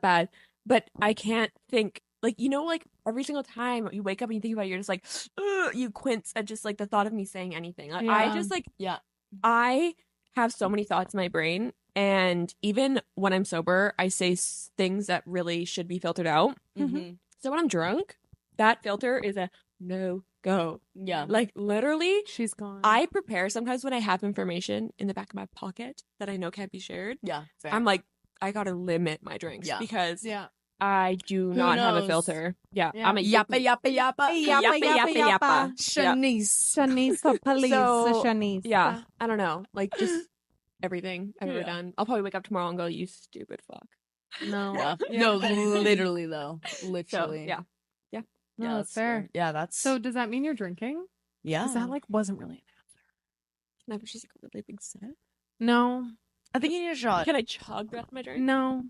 bad. But I can't think, like, you know, like every single time you wake up and you think about it, you're just like, ugh, you quince at just like the thought of me saying anything. Like, I Yeah. just like, Yeah. I have so many thoughts in my brain. And even when I'm sober, I say things that really should be filtered out. Mhm. So when I'm drunk, that filter is a no go. Yeah. Like literally, She's gone. I prepare sometimes when I have information in the back of my pocket that I know can't be shared. Yeah. Fair. I'm like, I gotta limit my drinks Yeah. because yeah. I do not have a knows? filter. Yeah. Yeah. I'm a yappa. yappa. Shanice. Shanice the police. So, Shanice. Yeah. I don't know. Like just everything I've ever Yeah. done. I'll probably wake up tomorrow and go, you stupid fuck. No. Yeah. Yeah. No, literally though. So Literally. yeah. No, Yeah, that's fair. Yeah, that's So does that mean you're drinking? yeah. Because that like wasn't really an answer. Never she's like a really big set. No. I think you need a shot. Can I chug the rest of my drink? No.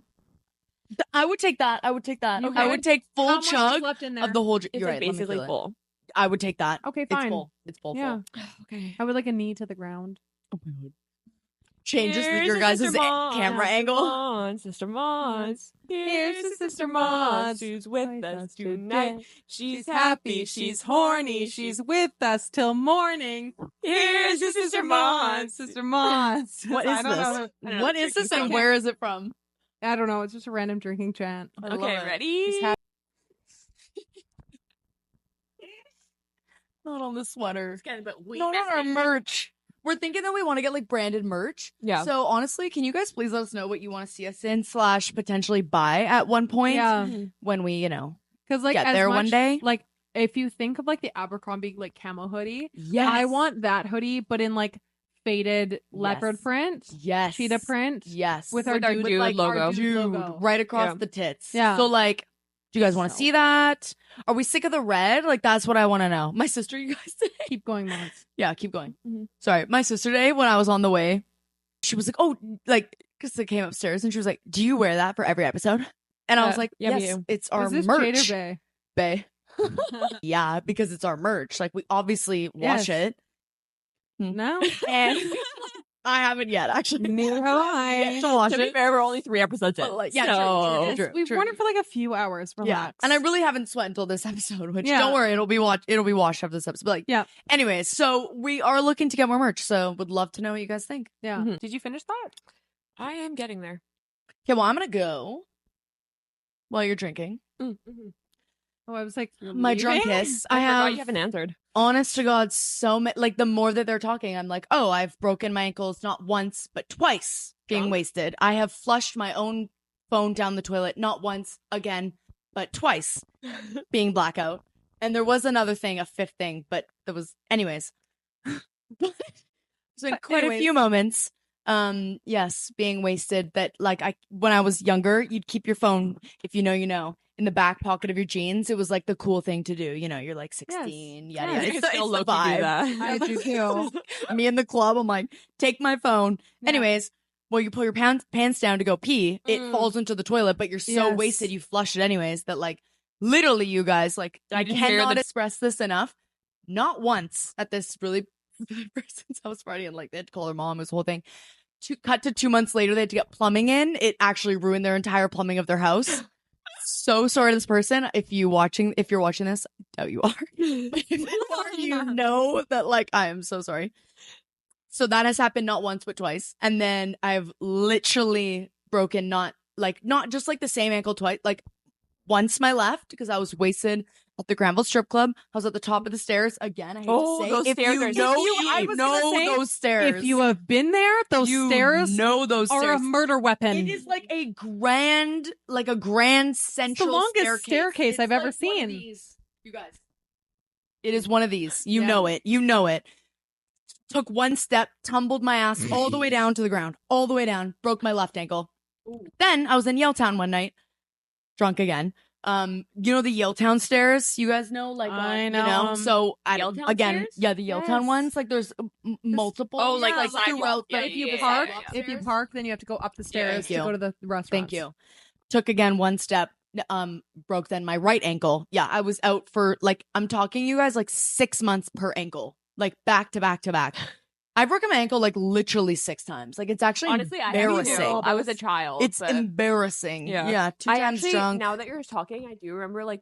I would take that. I would take that. You I would? would take How full much is chug left in there? of the whole drink. It's You're like right. let me basically feel it. full. I would take that. Okay, It's fine. full. It's full. Yeah. Full. Okay. I would like a knee to the ground. Oh my god. changes Here's your the guys' Sister Monts, camera Sister angle. Monts, Sister Monts. Here's the Sister Monts. Who's with us tonight. She's happy, she's horny, she's with us till morning. Here's the Sister Monts. Sister Monts. What is I don't this? know. I don't know What the is this drinking and song. where is it from? I don't know. It's just a random drinking chant. I love Okay, it. ready? Just have- Not on the sweater. It's kind of, but Not on our merch. We're thinking that we want to get like branded merch. Yeah. So honestly, can you guys please let us know what you want to see us in / potentially buy at one point Yeah. when we, Because like get as there much, one day? like if you think of like the Abercrombie like camo hoodie, Yes. I want that hoodie, but in like faded leopard Yes. print, Yes. cheetah print, Yes. with our With our dude, dude like, our logo. dude Dude, logo. right across Yeah. the tits. Yeah. So like, do you guys want to So- see that? Are we sick of the red? Like that's what I want to know. My sister, you guys today. Keep going, Monts. Yeah, keep going. Mhm. Sorry. My sister today, when I was on the way, she was like, oh, like, because I came upstairs and she was like, do you wear that for every episode? And I was like, yeah, we yes, do. it's our Was this merch. Jade or Bae. Yeah, because it's our merch. Like we obviously wash Yes. it. No, And I haven't yet, actually. neither have I. To wash To be it. fair, we're only 3 episodes in. But, like, yeah, so... true. We've worn it for like a few hours. Yeah. Relax. And I really haven't sweat until this episode, which Yeah. don't worry, it'll be washed after this episode. But like, Yeah. Anyways, so we are looking to get more merch. So would love to know what you guys think. Yeah. Mhm. Did you finish that? I am getting there. Okay, well, I'm gonna go while you're drinking. Mm-hmm. Oh, I was like, My drunk kiss. I I forgot have you haven't answered. honest to God, so many. Like the more that they're talking, I'm like, oh, I've broken my ankles not once but twice being Drunk? wasted. I have flushed my own phone down the toilet not once again, but twice being blackout. And there was another thing, a fifth thing, but there was, anyways. There's been quite a few anyways. moments. Yes, being wasted. That like when I was younger, you'd keep your phone if you know. In the back pocket of your jeans, it was like the cool thing to do. You're like 16, yada yada. I It's still the low-key do vibe. that. I do too. Me in the club, I'm like, take my phone. Yeah. Anyways, well, you pull your pants down to go pee, it Mm. falls into the toilet, but you're so Yes. wasted, you flush it anyways. That like, literally, you guys, like, I didn't hear cannot the- express this enough. Not once at this really person's house party, and like they had to call her mom. It was the whole thing. Cut to 2 months later, they had to get plumbing in. It actually ruined their entire plumbing of their house. So sorry to this person. If you're watching this, I doubt you are. But if you are, you know that like I am so sorry. So that has happened not once but twice. And then I've literally broken not just like the same ankle twice, like once my left because I was wasted at the Granville Strip Club. I was at the top of the stairs again. I hate Oh, to say those if stairs you are know, so you I was gonna know say, those stairs. If you have been there, those You stairs know those are stairs. a murder weapon. It is like a grand central longest staircase I've ever like one of seen. these, you guys. It is one of these. You Yeah. know it. You know it. Took one step, tumbled my ass all the way down to the ground, all the way down, broke my left ankle. Then I was in Yaletown one night, drunk again. The Yaletown stairs. You guys know, like I you know know. 'em. So Yaletown again, stairs? yeah, the Yaletown Yes. ones. Like there's multiple. Oh, like throughout sidewalk. the- Yeah, if you yeah, park, yeah, if you upstairs. park, then you have to go up the stairs Thank to you. go to the restaurant. Thank you. Took again one step, broke then my right ankle. Yeah, I was out for like I'm talking you guys like 6 months per ankle, like back to back to back. I've broken my ankle like literally 6 times. Like it's actually Honestly, I have embarrassing. too. I was a child. It's but embarrassing. Yeah. Yeah, 2 I times actually, drunk. now that you're talking, I do remember like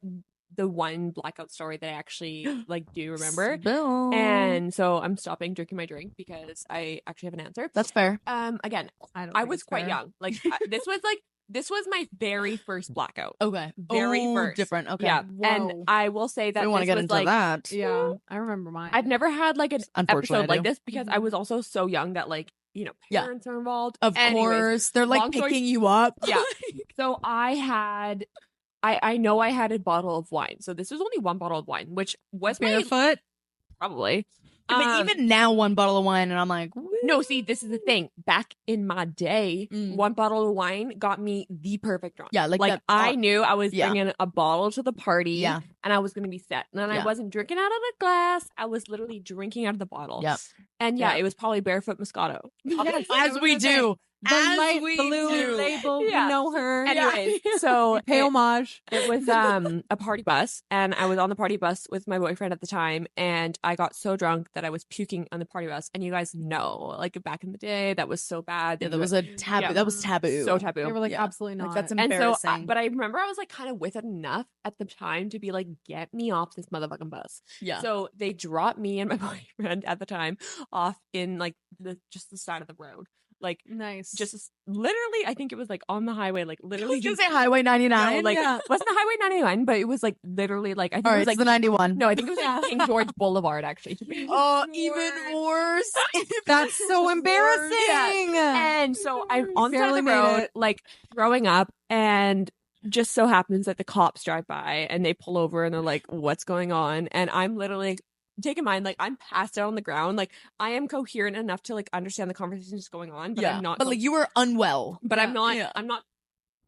the one blackout story that I actually like do remember. Spill. And so I'm stopping drinking my drink because I actually have an answer. That's fair. Again, I don't. I think was it's quite fair. young. Like this was my very first blackout. Okay. Very first. different. Okay. Yeah, Whoa. and I will say that We want to this get was into like that. Yeah, I remember mine. I've never had like an Unfortunately, episode I like do. this because I was also so young that like Yeah. parents are involved. Of Anyways, course, they're like long story- picking you up. Yeah. So I know I had a bottle of wine. So this was only one bottle of wine, which was my barefoot. probably. But even now, one bottle of wine, and I'm like, No, see, this is the thing. Back in my day, Mm. one bottle of wine got me the perfect drunk. yeah, like that. I knew I was yeah. bringing a bottle to the party, Yeah. and I was going to be set. And then Yeah. I wasn't drinking out of the glass; I was literally drinking out of the bottle. Yep. And yeah, Yeah. it was probably barefoot Moscato. As we do. The As light we blue do. label. Yeah. We know her. Anyways, so Pay homage. it was a party bus, and I was on the party bus with my boyfriend at the time, and I got so drunk that I was puking on the party bus. And you guys know, like back in the day, that was so bad. Yeah, that was a taboo. Yeah. That was taboo. So taboo. They were like, Yeah. absolutely not. Like, that's And so, embarrassing. but I remember I was like kind of with it enough at the time to be like, get me off this motherfucking bus. yeah. So they dropped me and my boyfriend at the time off in like just the side of the road. Like nice. just literally, I think it was like on the highway, like I literally was gonna just say Highway 99. no, like Yeah. wasn't the Highway 99, but it was like literally like I think All it right, was it's like the 91. no, I think it was like King George Boulevard actually. To be Oh, even worse. That's so embarrassing. And so I'm on the side Barely of the made road, it. like throwing up, and just so happens that the cops drive by and they pull over and they're like, "What's going on?" And I'm literally, take in mind, like I'm passed out on the ground, like I am coherent enough to like understand the conversation that's going on, but yeah. I'm not. But like you were unwell. but I'm not. Yeah. I'm not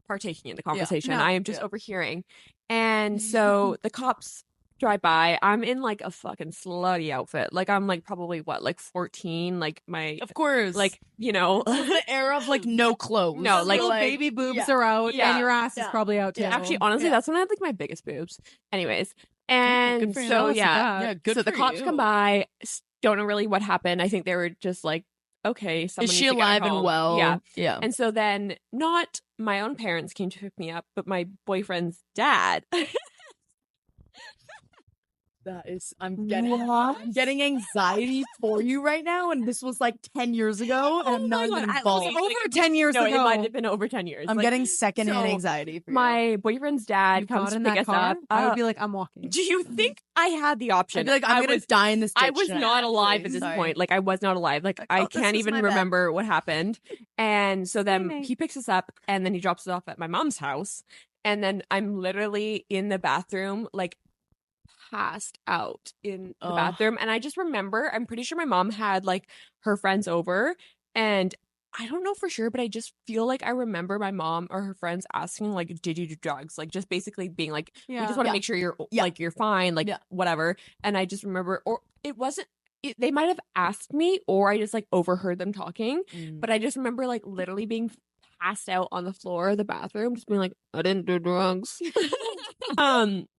partaking in the conversation. No. I am just Yeah. overhearing, and so the cops drive by. I'm in like a fucking slutty outfit. Like I'm like probably what, like 14. Like my Of course. like you know. This is the era of like no clothes. No, like- Little baby boobs yeah. are out, Yeah. and your ass is Yeah. probably out too. Yeah. Actually, honestly, Yeah. that's when I had like my biggest boobs. Anyways, and good for you. so Jealous of yeah, that. Yeah, good so the for cops you. come by. Don't know really what happened. I think they were just like, okay, someone Is she needs to get her alive and home. well? Yeah. Yeah. And so then, not my own parents came to pick me up, but my boyfriend's dad. That is, I'm getting anxiety for you right now, and this was like 10 years ago, and I'm not God, even I- involved. okay, Over 10 years No, it ago. might have been over 10 years. I'm Like, getting secondhand so anxiety for you. my boyfriend's dad You comes got to in pick that us car, up. I would be like, I'm walking. Do you think I had the option? I'd be like, I'm gonna die in this ditch I was tonight, not alive at actually. this Sorry. point. Like I was not alive. Like I oh, this can't is even my bad. remember what happened. And so then Nate. he picks us up and then he drops us off at my mom's house. And then I'm literally in the bathroom, like passed out in the Ugh. bathroom. And I just remember, I'm pretty sure my mom had like her friends over, and I don't know for sure, but I just feel like I remember my mom or her friends asking, like, did you do drugs? Like, just basically being like, we just want to Yeah. make sure you're Yeah. like, you're fine, like, Yeah. whatever. And I just remember, or it wasn't, they might have asked me, or I just like overheard them talking. But I just remember like literally being passed out on the floor of the bathroom, just being like, I didn't do drugs.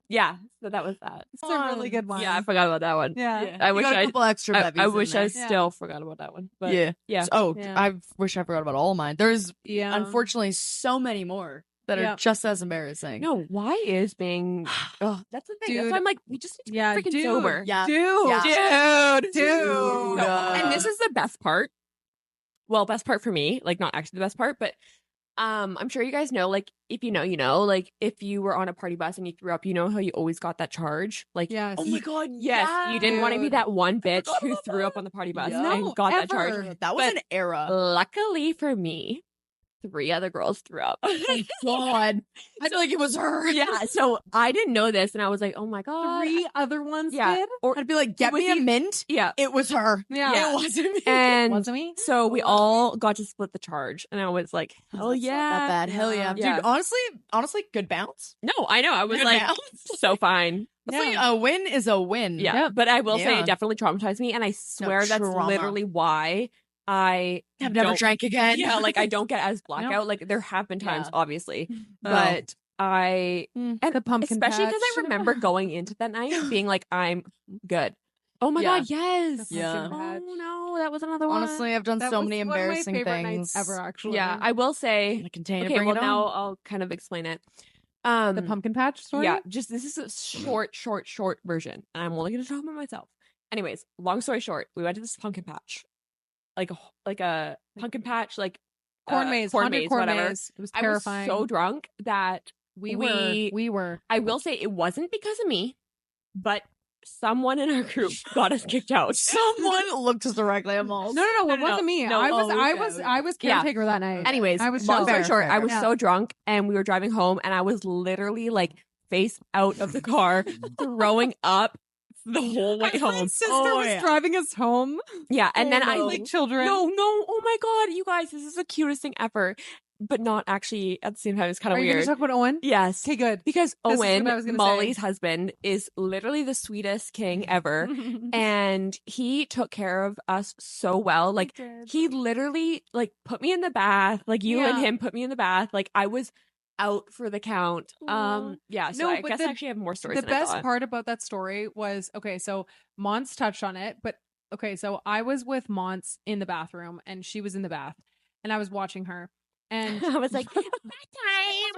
Yeah. So that was that. It's a really good one. Yeah, I forgot about that one. Yeah. I You wish got a I. couple extra I bevies in wish there. I still forgot about that one. But yeah. yeah. Oh, Yeah. I wish I forgot about all of mine. There's Yeah. unfortunately so many more that are Yeah. just as embarrassing. No, why is being? Oh, that's the thing. That's Dude. why I'm like, we just need to Yeah, be freaking dude. sober. Yeah. Dude. Yeah. Dude. Dude. No, and this is the best part. Well, best part for me, like not actually the best part, but I'm sure you guys know, like if you know, you know, like if you were on a party bus and you threw up, you know how you always got that charge? Like Yes. Oh my god, yes, you didn't want to be dude. that one bitch forgot who about threw that. up on the party bus Yeah. and No, got that ever. charge. That was But- an era. Luckily for me, 3 other girls threw up. Oh god. I feel like it was her. Yeah, so I didn't know this, and I was like, "Oh my god!" 3 other ones yeah, did? or I'd be like, get was me a the- mint. yeah. It was her. Yeah. It wasn't me. And Wasn't me? so we Oh, all got to split the charge, and I was like, "Hell That's not yeah!" that bad. Hell yeah. Yeah. Dude, honestly, good bounce. No, I know. I was Good like, bounce. so fine. Honestly, a win is a win. Yeah, but I will say Yeah. it definitely traumatized me, and I swear that's trauma. literally why I I've never don't- drank again. Yeah, like I don't get as blackout. Like there have been times, Yeah. obviously, Oh. but I And and the pumpkin especially because I patch. remember going into that night being like, I'm good. Oh my Yeah. god, yes. The Yeah. pumpkin patch. Oh no, that was another one. Honestly, I've done That so was many one of my embarrassing favorite things nights ever, actually. yeah, I will say. In a container. Okay, bring well it now on. I'll kind of explain it. The pumpkin patch story? Yeah, just this is a short version, and I'm only gonna talk about myself. Anyways, long story short, we went to this pumpkin patch, like a pumpkin patch, like Corn maze. corn haunted maze, corn whatever. maze. It was I was terrifying. so drunk that we we- were. I will say it wasn't because of me, but someone in our group got us kicked out. Someone looked directly at Molls. No, it no, wasn't no. me. No, I was, oh, I okay, was, okay. I was Yeah. caretaker that night. Anyways, I was long chill. story Fair, short, fair. I was Yeah. so drunk, and we were driving home, and I was literally like face out of the car, throwing up the whole way My home. sister Oh, was yeah. driving us home. Yeah, and then I no. like like children. no, oh my god, you guys, this is the cutest thing ever. but not actually at the same time. It's kind of Are you going weird. to talk about Owen? Yes. Okay, good. Because This is what Owen, I was gonna Molly's say. husband, is literally the sweetest king ever. And he took care of us so well. Like, did. he literally, like, put me in the bath. Like, you and Yeah. him put me in the bath. Like, I was out for the count. Aw. Yeah, so No, I but guess the- I actually have more stories The than I best thought. part about that story was, okay, so Monts touched on it, but okay, so I was with Monts in the bathroom and she was in the bath and I was watching her and I was like,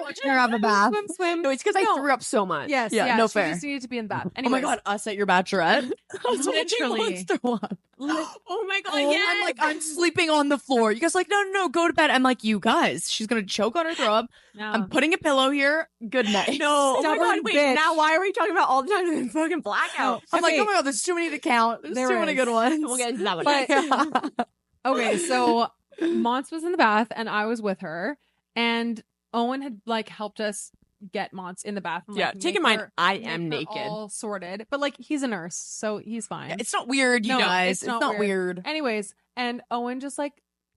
Watching her have a bath. swim. no, it's because I No. threw up so much. Yes, Yeah, yeah, no she fair. just needed to be in the bath. Oh my Anyways, god, us at your bachelorette. I was watching Literally. Monster One. Oh my god, Oh, yes. I'm like, I'm sleeping on the floor. You guys are like, no, go to bed. I'm like, you guys, she's gonna choke on her throw up. no. I'm putting a pillow here. Good night. No, oh my Stubborn god, wait, bitch. now why are we talking about all the time in fucking blackout? I'm like, Okay. oh my god, there's too many to count. There's There too many is. good ones. We'll get into that one. But- Okay, so Monts was in the bath and I was with her, and Owen had like helped us get Monts in the bath. And, Yeah, like, take make in mind, her- I make am her naked. all sorted, but like he's a nurse, so he's fine. Yeah, it's not weird, you No, guys. it's not weird. Anyways, and Owen just like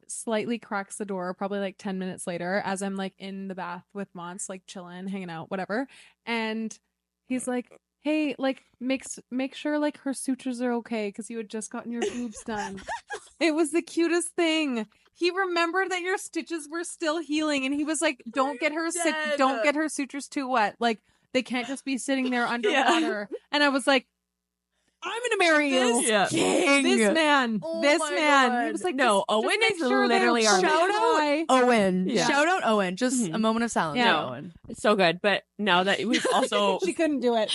slightly cracks the door, probably like 10 minutes later, as I'm like in the bath with Monts, like chilling, hanging out, whatever. And he's like, hey, like make sure like her sutures are okay because you had just gotten your boobs done. It was the cutest thing. He remembered that your stitches were still healing, and he was like, don't get her dead. don't get her sutures too wet. Like they can't just be sitting there underwater. And I was like, I'm gonna marry you. Yeah. King. This man. Oh This my man. God. He was like, No, just Owen make is sure they're literally our shout man. out. Owen. Yeah. Shout out Owen. Just Mhm. a moment of silence Yeah. for Owen. It's so good, but now that we've also She couldn't do it.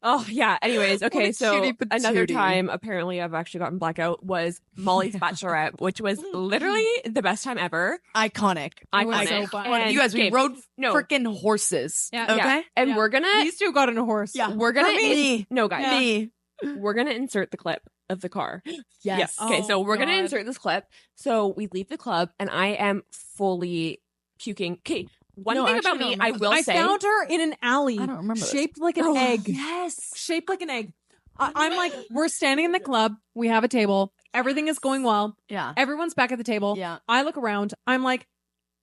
oh yeah. Anyways, okay, a so cutie another patootie. time apparently I've actually gotten blackout was Molly's bachelorette, which was literally the best time ever. Iconic. It was Iconic. so fun. And you guys, we okay, rode no. freaking horses. Yeah. Okay? Yeah. And Yeah. we're gonna These two got on a horse. Yeah. we're gonna For me. no guys. Yeah. Me. We're gonna insert the clip of the car. Yes. Oh, Okay, so we're gonna God. insert this clip. So we leave the club and I am fully puking. Okay, one No, thing actually, about I me, don't I remember will I say found her in an alley. I don't remember this. Shaped like an Oh, egg. Yes. Shaped like an egg. I'm like, we're standing in the club. We have a table. Everything is going well. Yeah. Everyone's back at the table. Yeah. I look around. I'm like,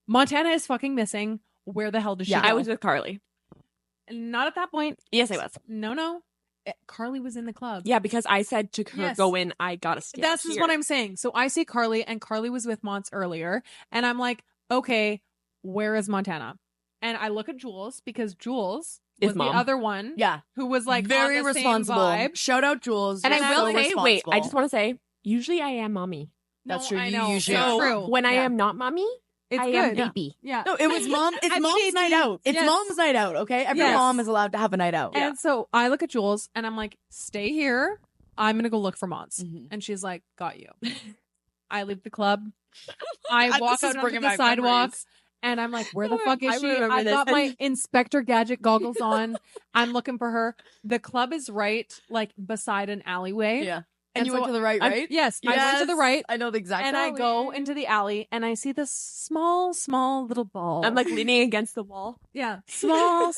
Montana is fucking missing. Where the hell does she Yeah. go? I was with Carly. Not at that point. Yes, I was. No. Carly was in the club. Yeah, because I said to her, Yes. go in, I gotta stay. That's here. just what I'm saying. So I see Carly, and Carly was with Monts earlier, and I'm like, okay, where is Montana? And I look at Jules because Jules Is was mom. the other one Yeah. who was like Very on the same responsible. vibe. Shout out Jules. And You're I so will say, wait, I responsible. just want to say, usually I am mommy. That's No, true. I You know. usually It's are. true. When I Yeah. am not mommy, It's I good. am Yeah. baby. Yeah. No, it was mom. It's I'm mom's baby. night out. It's Yes. mom's night out. Okay, every Yes. mom is allowed to have a night out. And so I look at Jules, and I'm like, stay here. I'm gonna go look for Monts. Mhm. And she's like, got you. I leave the club. I This walk is out onto bringing the back sidewalk. memories. And I'm like, where the I fuck is she? remember I've this. got my Inspector Gadget goggles on. I'm looking for her. The club is right, like beside an alleyway. Yeah. And And you so went to the right, I'm- right? Yes, I went to the Yes. right. I know the exact. And I alley. go into the alley, and I see this small little ball. I'm like leaning against the wall. yeah, small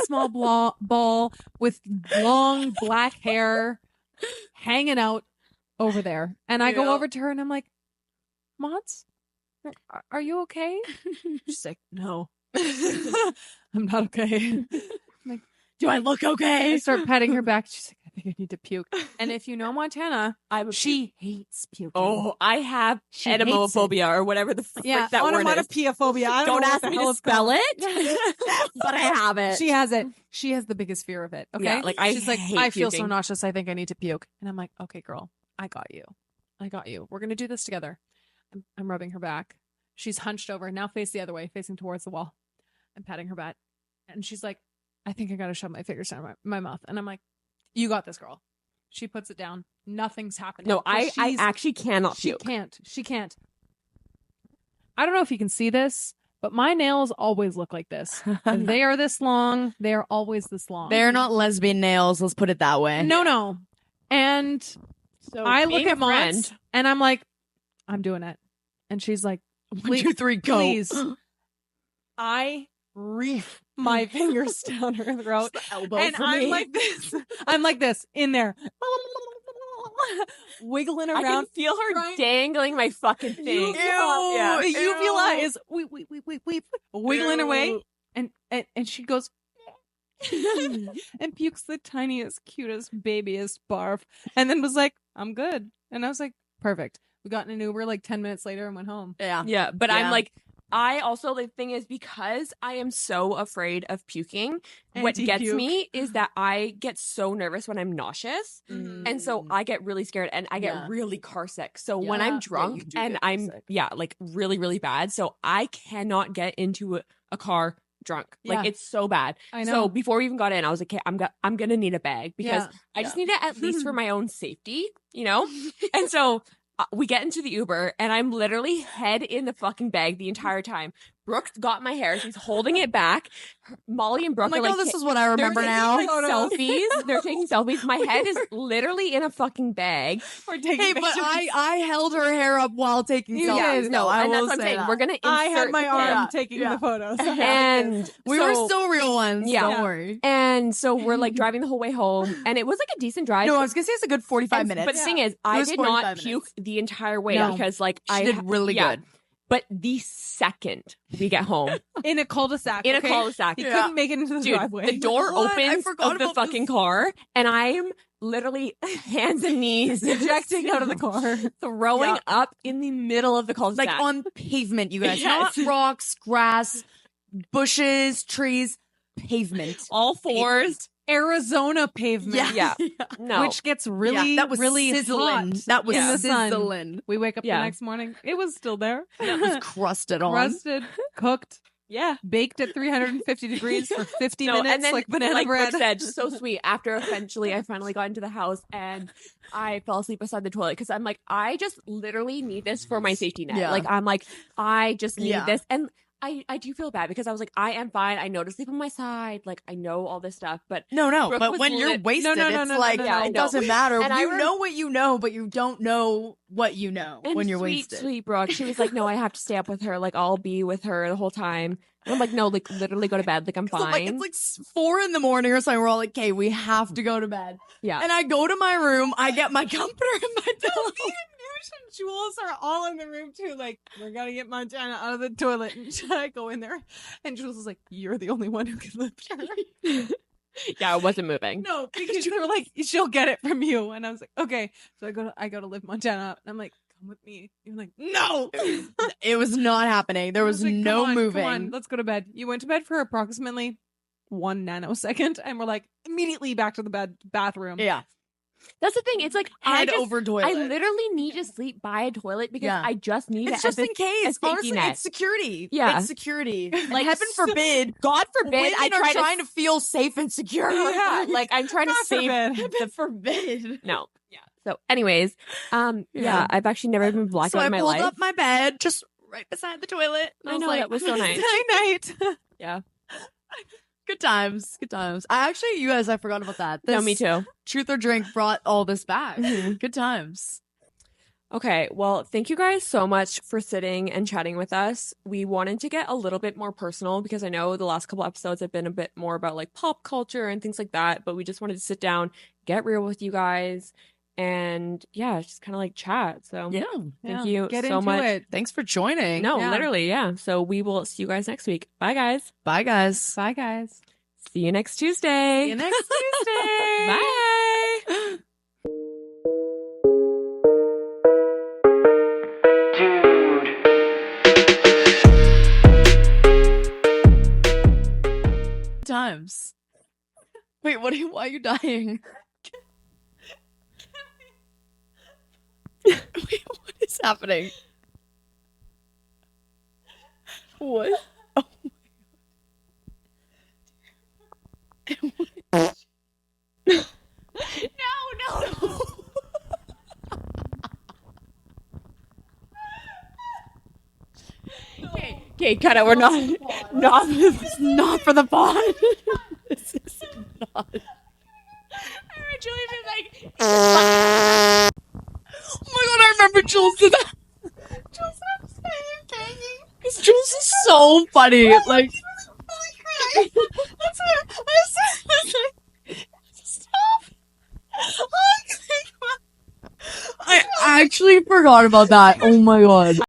ball with long black hair hanging out over there. And I go Yeah. over to her, and I'm like, Monts, are you okay? She's like, no. I'm not okay. Do I look I okay? start patting her back. She's like, I think I need to puke. And if you know Montana, I would. she hates puking. Oh, I have She hates it. edemophobia or whatever the frick Yeah, that word is. onomatopoeia. I Don't know what ask the me hell to it's spell called. it, but I have it. She has it. She has the biggest fear of it. Okay. Yeah, like, I She's like, hate I feel so puking. nauseous. I think I need to puke. And I'm like, okay, girl, I got you. We're gonna do this together. I'm rubbing her back. She's hunched over, now face the other way, facing towards the wall. I'm patting her back, and she's like, I think I gotta shove my fingers down my mouth. And I'm like, you got this, girl. She puts it down. Nothing's happening. No, I She's- actually cannot She puke. can't. She can't. I don't know if you can see this, but my nails always look like this. And they are this long. They are always this long. They're not lesbian nails. Let's put it that way. No. And So I look being a at Monts friend- and I'm like, I'm doing it. And she's like, 1, 2, 3, go. please. I reef my fingers down her throat. Elbow And for I'm me. like this. I'm like this in there. wiggling I around. can feel her right? dangling my fucking thing. Yeah. Uvula is wiggling away, and she goes and pukes the tiniest, cutest, babyest barf, and then was like, "I'm good," and I was like, "Perfect." We got in an Uber like 10 minutes later and went home. Yeah. Yeah, but Yeah. I'm like, I also, the thing is, because I am so afraid of puking, what gets Anti-puke. me is that I get so nervous when I'm nauseous. And so I get really scared and I get Yeah. really car sick. So when Yeah. I'm Yeah, you drunk do and get car I'm, sick. like really, really bad. So I cannot get into a car drunk. Like, Yeah. it's so bad. I know. So before we even got in, I was like, okay, I'm going to need a bag because Yeah. I just need it at least for my own safety, you know? And so we get into the Uber and I'm literally head in the fucking bag the entire time. Brooke got my hair. She's holding it back. Molly and Brooke I'm like, are like, oh, this is what I remember they're now. taking, like, selfies. They're taking selfies. My head is literally in a fucking bag. We're taking Hey, but pictures. I held her hair up while taking You selfies. did. No, I and will that's what I'm say saying. that. We're gonna insert I had my the arm thing. Yeah. taking Yeah. the photos. And We were so- still real ones. Yeah. Don't worry. And so we're like driving the whole way home, and it was like a decent drive. No, I was gonna say it's a good 45 minutes. But the thing is, It I was did 45 not puke minutes. the entire way No. because like She I did really good. But the second we get home In a cul-de-sac. in a okay? cul-de-sac, He Yeah. couldn't make it into the dude, driveway. the door What? I opens forgot of the about fucking this. car, and I'm literally hands and knees Ejecting out of the car. throwing Yeah. up in the middle of the cul-de-sac. Like on pavement, you guys. Yes. Not rocks, grass, bushes, trees, pavement. all fours. Arizona pavement. Yeah. No. Which gets really, that was really sizzling. hot That was in the sun. sizzling. We wake up Yeah. the next morning. It was still there. That was crusted on. Crusted, cooked, yeah. baked at 350 degrees for 50 minutes, and then, like banana like bread. Brooke said, so sweet. After eventually I finally got into the house and I fell asleep beside the toilet because I'm like, I just literally need this for my safety net. Yeah. Like, I'm like, I just need Yeah. this. And I do feel bad because I was like, I am fine. I know to sleep on my side. Like, I know all this stuff. But No, Brooke but was when you're lit- wasted, No, it's like, no, I it know. doesn't matter. And I You know what you know, but you don't know what you know and when you're sweet, wasted. sweet Brooke, she was like, no, I have to stay up with her. Like, I'll be with her the whole time. And I'm like, no, like, literally go to bed. Like, I'm So, fine. like, it's like 4 a.m. or something. We're all like, okay, we have to go to bed. Yeah. And I go to my room. I get my comforter and my pillow. Noosh and Jules are all in the room too. Like, we're gonna get Montana out of the toilet. And I go in there, and Jules is like, "You're the only one who can lift her." Yeah, I wasn't moving. No, because you were like, "She'll get it from you," and I was like, "Okay." So I go to lift Montana up, and I'm like, "Come with me." You're like, "No." It was not happening. There I was like, "Come no on, moving. Come on, let's go to bed. You went to bed for approximately 1 nanosecond, and we're like immediately back to the bathroom. Yeah. That's the thing. It's like, Head over toilet. I literally need to sleep by a toilet because Yeah. I just need It's it just as in case. safety Honestly, net. it's security. Yeah. It's security. Like, Like, heaven so- forbid, God forbid, women I are trying to feel safe and secure. Yeah, like I'm trying to God save forbid. Heaven forbid. No. Yeah. So, anyways, yeah, I've actually never been blacked So out I in my pulled life. up my bed just right beside the toilet. I know, that was so nice. Night night. Yeah. Good times. Good times. I actually, you guys, I forgot about that. No, me too. Truth or Drink brought all this back. Mhm. Good times. Okay, well, thank you guys so much for sitting and chatting with us. We wanted to get a little bit more personal because I know the last couple episodes have been a bit more about like pop culture and things like that, but we just wanted to sit down, get real with you guys, and yeah, just kind of like chat. So Yeah. thank you Get so into much. it. Thanks for joining. No, Yeah. literally, yeah. So we will see you guys next week. Bye, guys. Bye, guys. Bye, guys. See you next Tuesday. See you next Tuesday. Bye. Times. Wait, why are you dying? Wait, what is happening? What? Oh my god. No. Okay, cut it. We're not. This is not for the pod. This is not. Julie was like, Oh my god, I remember Jules did that. Jules Because Jules is so funny. Like, that's what I said. Stop. actually forgot about that. Oh my god.